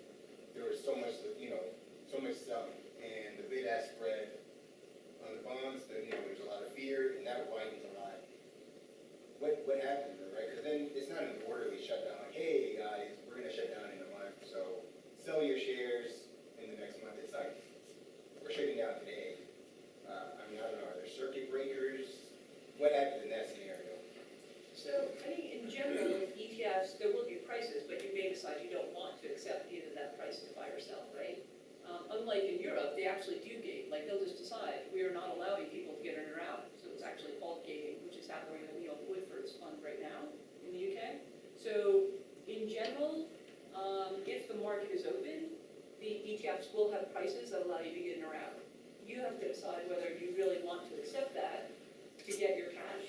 there was so much, so much selling, and the bid-ask spread on the bonds, there's a lot of fear, and that widens a lot. What happens, right? Because then it's not an orderly shutdown, like, hey, guys, we're gonna shut down in a month, so sell your shares in the next month. It's like, we're shutting down today. I don't know, are there circuit breakers? What happens in that scenario? So I think in general, with ETFs, there will be prices, but you may decide you don't want to accept either that price to buy or sell, right? Unlike in Europe, they actually do gate, like they'll just decide, we are not allowing people to get in or out. So it's actually called gating, which is happening in Woodford's fund right now in the UK. So in general, if the market is open, the ETFs will have prices that allow you to get in or out. You have to decide whether you really want to accept that to get your cash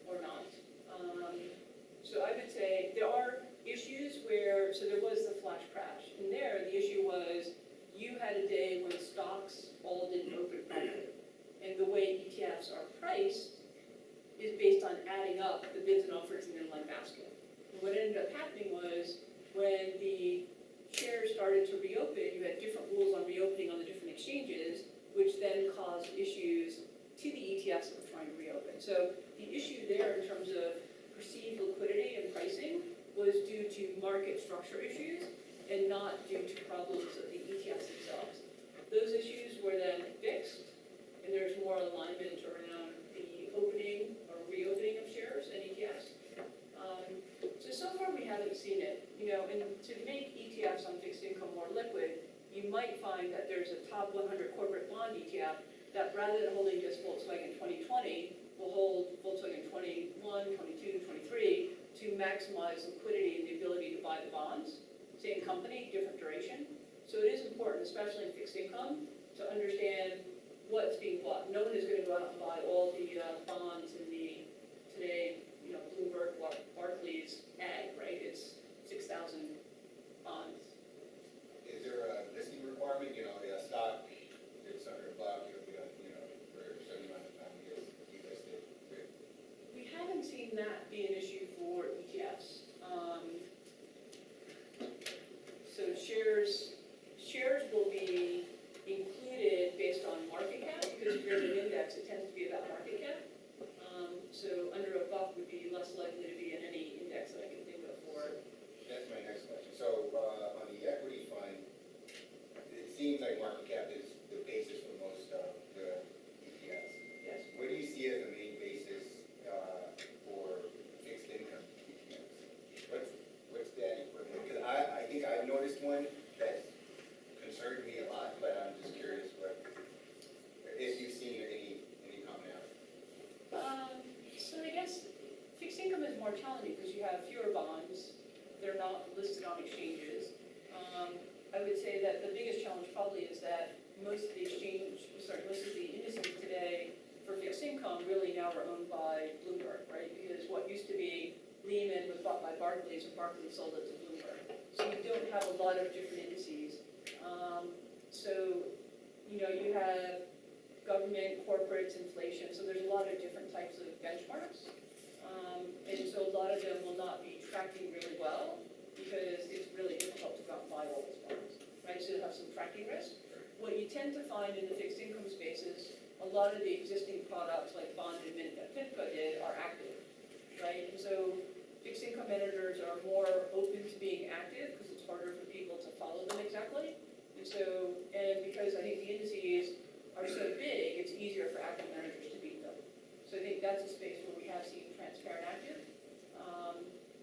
or not. So I would say there are issues where, so there was the flash crash, and there the issue was you had a day when stocks all didn't open properly. And the way ETFs are priced is based on adding up the bids and offers in the inline basket. And what ended up happening was when the shares started to reopen, you had different rules on reopening on the different exchanges, which then caused issues to the ETFs that were trying to reopen. So the issue there in terms of perceived liquidity and pricing was due to market structure issues and not due to problems of the ETFs themselves. Those issues were then fixed, and there's more alignment around the opening or reopening of shares and ETFs. So far we haven't seen it, and to make ETFs on fixed income more liquid, you might find that there's a top 100 corporate bond ETF that rather than holding just Volkswagen 2020, will hold Volkswagen 21, 22, 23 to maximize liquidity and the ability to buy the bonds. Same company, different duration. So it is important, especially in fixed income, to understand what's being bought. No one is going to go out and buy all the bonds in the today, Bloomberg, Barclays ag, right? It's 6,000 bonds. Is there a listing requirement, a stock, if it's under $1, it'll be, for a certain amount of time, it gets delisted? We haven't now are owned by Bloomberg, right? Because what used to be Lehman was bought by Barclays, and Barclays sold it to Bloomberg. So you don't have a lot of different indices. So, you have government, corporates, inflation, so there's a lot of different types of benchmarks. And so a lot of them will not be tracking really well because it's really difficult to go out and buy all those bonds, right? So you'll have some tracking risk. What you tend to find in the fixed income spaces, a lot of the existing products like bond and mint that FINCO did are active, right? And so fixed income managers are more open to being active because it's harder for people to follow them exactly. And because I think the indices are so big, it's easier for active managers to beat them. So I think that's a space where we have seen transparent active.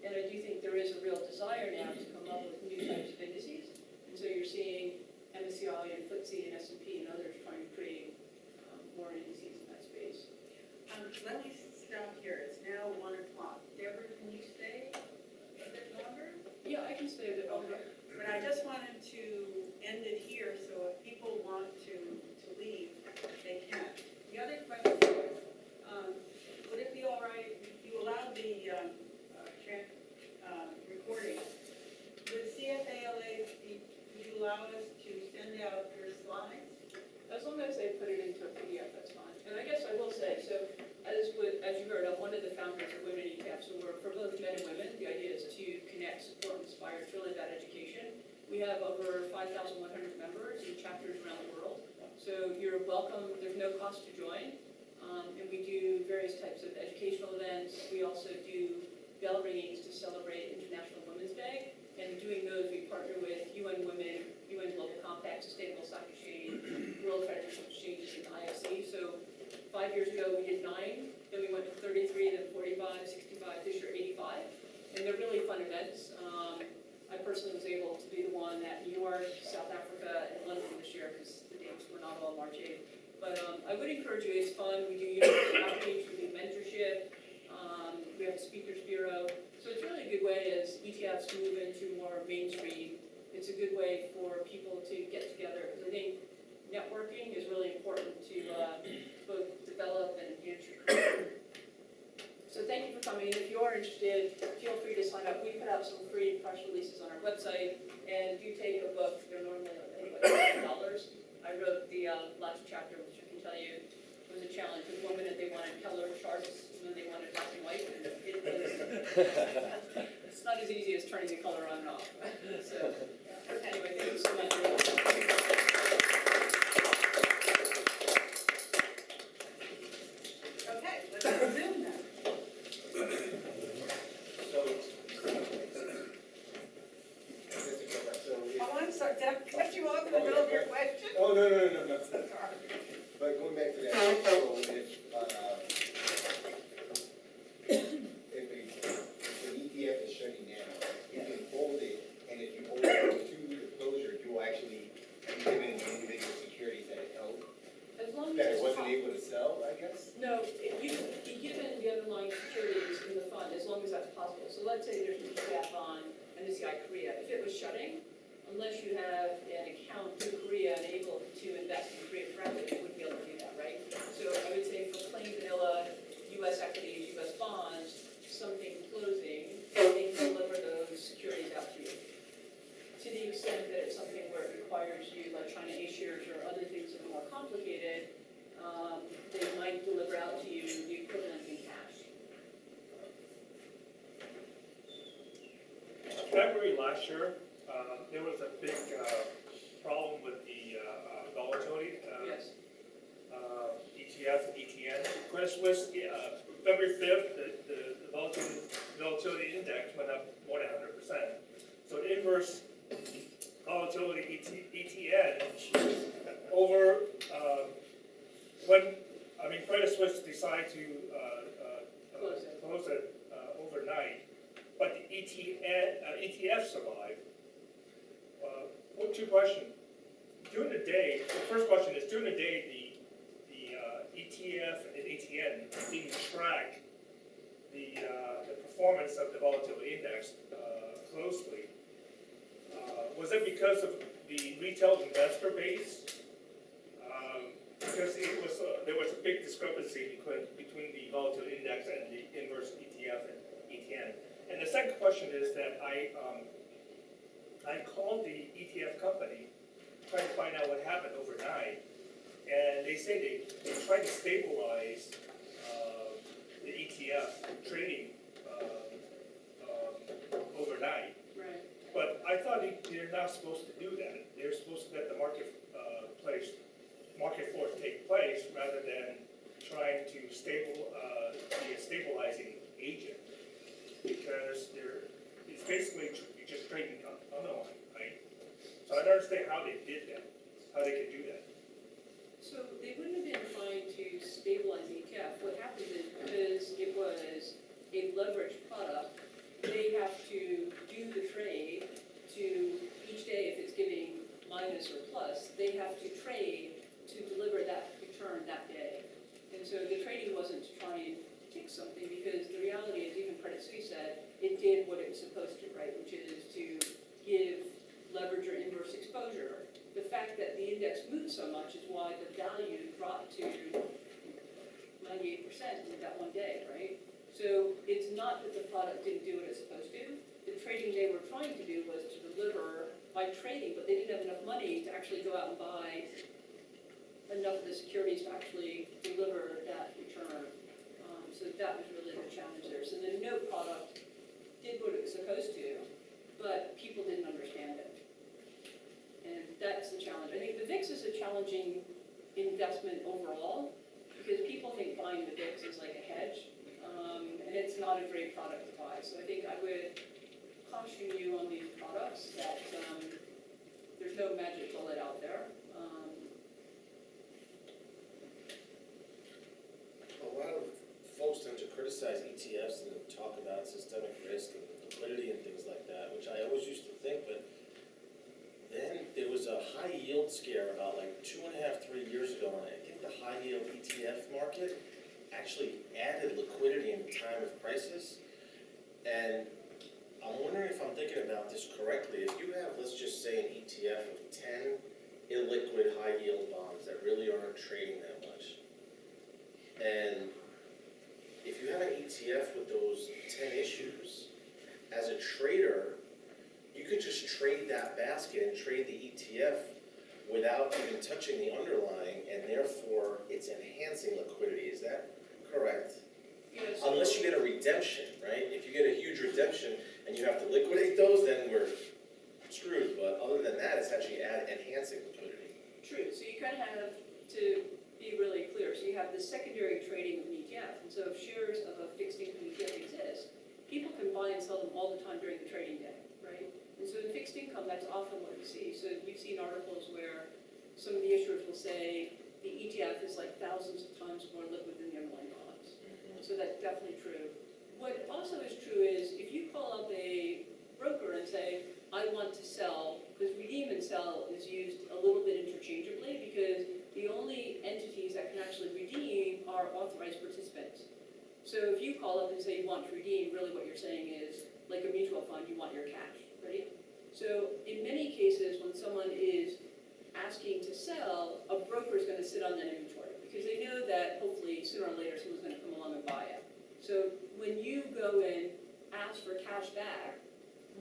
And I do think there is a real desire now to come up with new types of indices. And so you're seeing MSCI and FTSE and S&P and others trying to create more indices in that space. Let me stop here, it's now 1 o'clock. Deborah, can you stay a bit longer? Yeah, I can stay a bit longer. But I just wanted to end it here, so if people want to leave, they can. The other question is, would it be all right, you allowed the recording. Would CFALA, would you allow us to send out your slides? As long as they put it into a PDF, that's fine. And I guess I will say, so as you heard, I'm one of the founders of Women in ETF, so we're for both men and women. The idea is to connect, support, inspire, it's really about education. We have over 5,100 members in chapters around the world. So you're welcome, there's no cost to join. And we do various types of educational events. We also do bell ringings to celebrate International Women's Day. And doing those, we partner with UN Women, UN Global Compact, Sustainable Stock Exchange, World Financial Exchanges, and IFC. So 5 years ago, we did 9, then we went to 33, then 45, 65, this year 85. And they're really fun events. I personally was able to be the one at New York, South Africa, and London this year because the dates were not all March 8th. But I would encourage you, it's fun. We do university outreach, we do mentorship, we have a speakers bureau. So it's really a good way as ETFs move into more mainstream. It's a good way for people to get together. Because I think networking is really important to both develop and enhance your career. So thank you for coming. If you are interested, feel free to sign up. We put out some free press releases on our website, and do take a book. They're normally $10. I wrote the last chapter, which I can tell you was a challenge. With 1 minute they wanted color charts, and then they wanted black and white. And it's not as easy as turning the color on and off. So anyway, thank you so much. Okay, let's resume then. Oh, I'm sorry, did I cut you off in the middle of your question? Oh, no. Sorry. But going back to that, so if an ETF is shutting down, you can hold it, and if you hold it to the closure, you will actually be given the individual securities that it held, As long as that it it's wasn't able to sell, I guess? No, you can be given the underlying securities in the fund as long as that's possible. So let's say there's an ETF on MSCI Korea. If it was shutting, unless you have an account in Korea and able to invest in Korea correctly, you wouldn't be able to do that, right? So I would say for plain vanilla U.S. equities, U.S. bonds, something closing, they can deliver those securities out to you. To the extent that it's something where it requires you, like China A shares or other things that are more complicated, they might deliver out to you the equivalent in cash. February last year, there was a big problem with the volatility. Yes. ETF and ETN. Credit Suisse, February 5th, the volatility index went up more than 100%. So the inverse volatility ETN over when Credit Suisse decided to close it overnight, but the ETF survived. Two questions. During the day, the first question is, during the day, the ETF and ETN didn't track the performance of the volatility index closely. Was it because of the retail investor base? Because because it was, there was a big discrepancy between the volatile index and the inverse ETF and ETN. And the second question is that I called the ETF company, trying to find out what happened overnight, and they say they tried to stabilize the ETF trading overnight. Right. But I thought they're not supposed to do that. They're supposed to let the market force take place rather than trying to be a stabilizing agent. Because it's basically you're just trading underlying, right? So I don't understand how they did that, how they could do that. So they wouldn't have been trying to stabilize the ETF. What happened is because it was a leveraged product, they have to do the trade to each day, if it's giving minus or plus, they have to trade to deliver that return that day. And so the trading wasn't to try and pick something, because the reality is, even Credit Suisse said, it did what it was supposed to, right? Which is to give leverage or inverse exposure. The fact that the index moved so much is why the value dropped to 98% in that one day, right? So it's not that the product didn't do what it's supposed to. The trading they were trying to do was to deliver by trading, but they didn't have enough money to actually go out and buy enough of the securities to actually deliver that return. So that was really the challenge there. So the note product did what it was supposed to, but people didn't understand it. And that's the challenge. I think the VIX is a challenging investment overall, because people think buying the VIX is like a hedge, and it's not a great product to buy. So I think I would caution you on these products that there's no magic bullet out there. A lot of folks tend to criticize ETFs and talk about systemic risk and liquidity and things like that, which I always used to think, but then there was a high yield scare about like 2.5, 3 years ago, and I think the high yield ETF market actually added liquidity in a time of crisis. And I'm wondering if I'm thinking about this correctly. If you have, let's just say, an ETF of 10 illiquid high yield bonds that really aren't trading that much, and if you have an ETF with those 10 issues, as a trader, you could just trade that basket and trade the ETF without even touching the underlying, and therefore it's enhancing liquidity. Is that correct? Yes. Unless you get a redemption, right? If you get a huge redemption and you have to liquidate those, then we're screwed. But other than that, it's actually enhancing liquidity. True. So you kind of have to be really clear. So you have the secondary trading of an ETF. And so if shares of a fixed income ETF exist, people can buy and sell them all the time during the trading day, right? And so in fixed income, that's often what we see. So we've seen articles where some of the issuers will say the ETF is like thousands of times more liquid than the underlying bonds. So that's definitely true. What also is true is if you call up a broker and say, I want to sell, because redeem and sell is used a little bit interchangeably, because the only entities that can actually redeem are authorized participants. So if you call up and say you want to redeem, really what you're saying is, like a mutual fund, you want your cash, right? So in many cases, when someone is asking to sell, a broker is going to sit on that inventory, because they know that hopefully sooner or later someone's going to come along and buy it. So when you go and ask for cash back,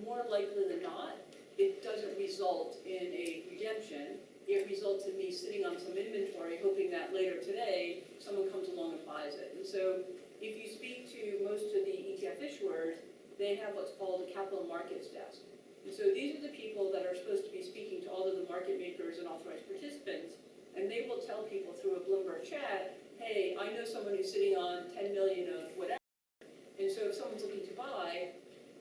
more likely than not, it doesn't result in a redemption. It results in me sitting on some inventory, hoping that later today, someone comes along and buys it. And so if you speak to most of the ETF issuers, they have what's called a capital markets desk. And so these are the people that are supposed to be speaking to all of the market makers and authorized participants, and they will tell people through a Bloomberg chat, hey, I know someone who's sitting on 10 million of whatever, and so if someone's looking to buy,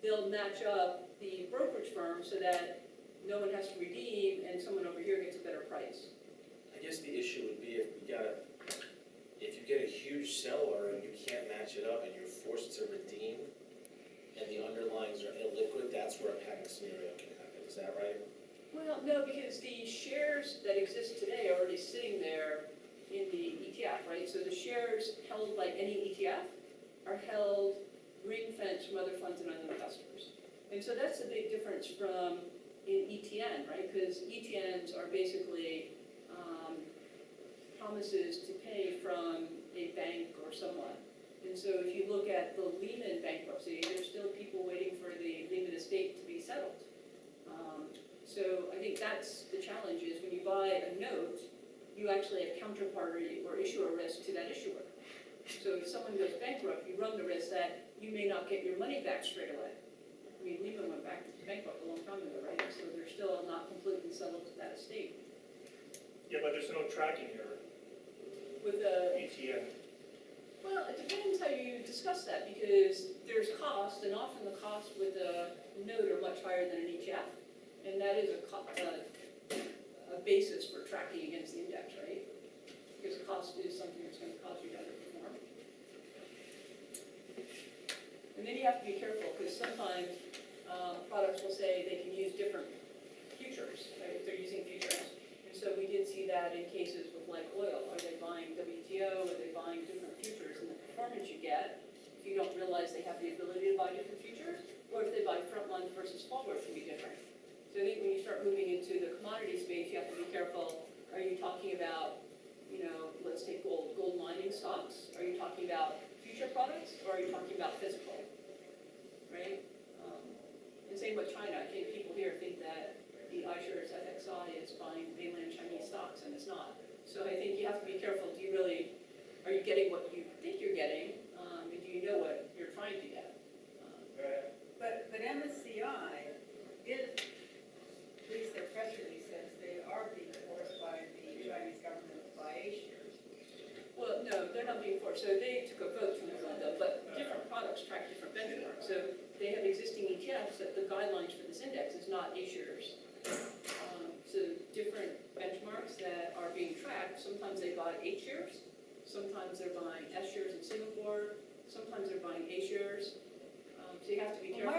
they'll match up the brokerage firm so that no one has to redeem and someone over here gets a better price. I guess the issue would be if you get a huge seller and you can't match it up and you're forced to redeem and the underlyings are illiquid, that's where a panic scenario can happen. Is that right? Well, no, because the shares that exist today are already sitting there in the ETF, right? So the shares held by any ETF are held ring-fenced from other funds and other investors. And so that's the big difference from in ETN, right? Because ETNs are basically promises to pay from a bank or someone. And so if you look at the Lehman bankruptcy, there's still people waiting for the Lehman estate to be settled. So I think that's the challenge, is when you buy a note, you actually have counterparty or issuer risk to that issuer. So if someone goes bankrupt, you run the risk that you may not get your money back straight away. I mean, Lehman went bankrupt a long time ago, right? So they're still not completely settled to that estate. Yeah, but there's no tracking error, With the, ATM. well, it depends how you discuss that, because there's cost, and often the cost with a note are much higher than an ETF. And that is a basis for tracking against the index, right? Because cost is something that's going to cause you to underperform. And then you have to be careful, because sometimes products will say they can use different futures, right, if they're using futures. And so we did see that in cases with like oil. Are they buying WTO? Are they buying different futures? And the performance you get, if you don't realize they have the ability to buy different futures, or if they buy front month versus forward, can be different. So I think when you start moving into the commodity space, you have to be careful. Are you talking about, let's take gold mining stocks? Are you talking about future products, or are you talking about physical? Right? And same with China. I think people here think that the iShares FXI is buying mainland Chinese stocks, and it's not. So I think you have to be careful. Are you getting what you think you're getting? And do you know what you're trying to get? But MSCI is, at least their press release says, they are being forced by the Chinese government to buy A shares. Well, no, they're not being forced. So they took a vote from November, but different products track different benchmarks. So they have existing ETFs that the guidelines for this index is not A shares. So different benchmarks that are being tracked, sometimes they buy A shares, sometimes they're buying S shares in Singapore, sometimes they're buying A shares. So you have to be careful.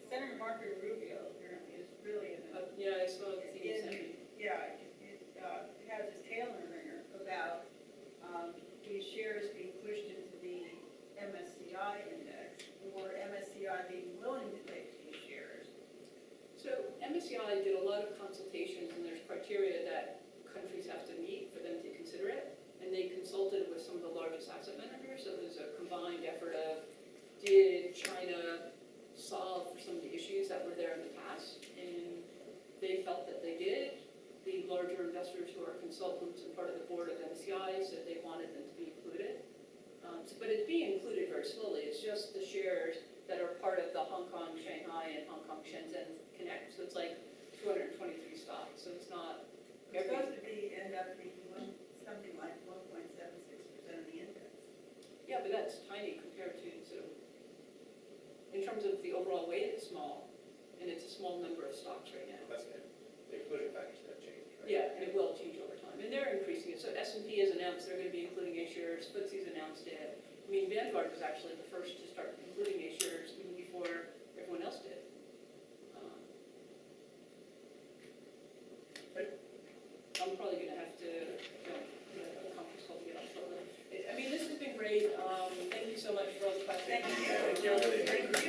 Senator Marco Rubio apparently is really in a Yeah, I saw the thing you sent me. Yeah, it has his tail in a ringer about these shares being pushed into the MSCI index, or MSCI being willing to take these shares. So MSCI did a lot of consultations, and there's criteria that countries have to meet for them to consider it. And they consulted with some of the largest asset managers, so there's a combined effort of, did China solve for some of the issues that were there in the past? And they felt that they did. The larger investors who are consultants and part of the board of MSCI said they wanted them to be included. But it's being included very slowly. It's just the shares that are part of the Hong Kong, Shanghai, and Hong Kong, Shenzhen Connect. So it's like 223 stocks. So it's not It's supposed to end up being something like 1.76% of the index. Yeah, but that's tiny compared to, in terms of the overall weight, it's small, and it's a small number of stocks right now. That's good. The inclusion factors have changed, right? Yeah, and it will change over time, and they're increasing it. So S&P has announced they're going to be including A shares, FTSE's announced it. I mean, Vanguard was actually the first to start including A shares even before everyone else did. I'm probably going to have to, a conference call to get on shortly. I mean, this has been great. Thank you so much for all the questions. Thank you. Thank you.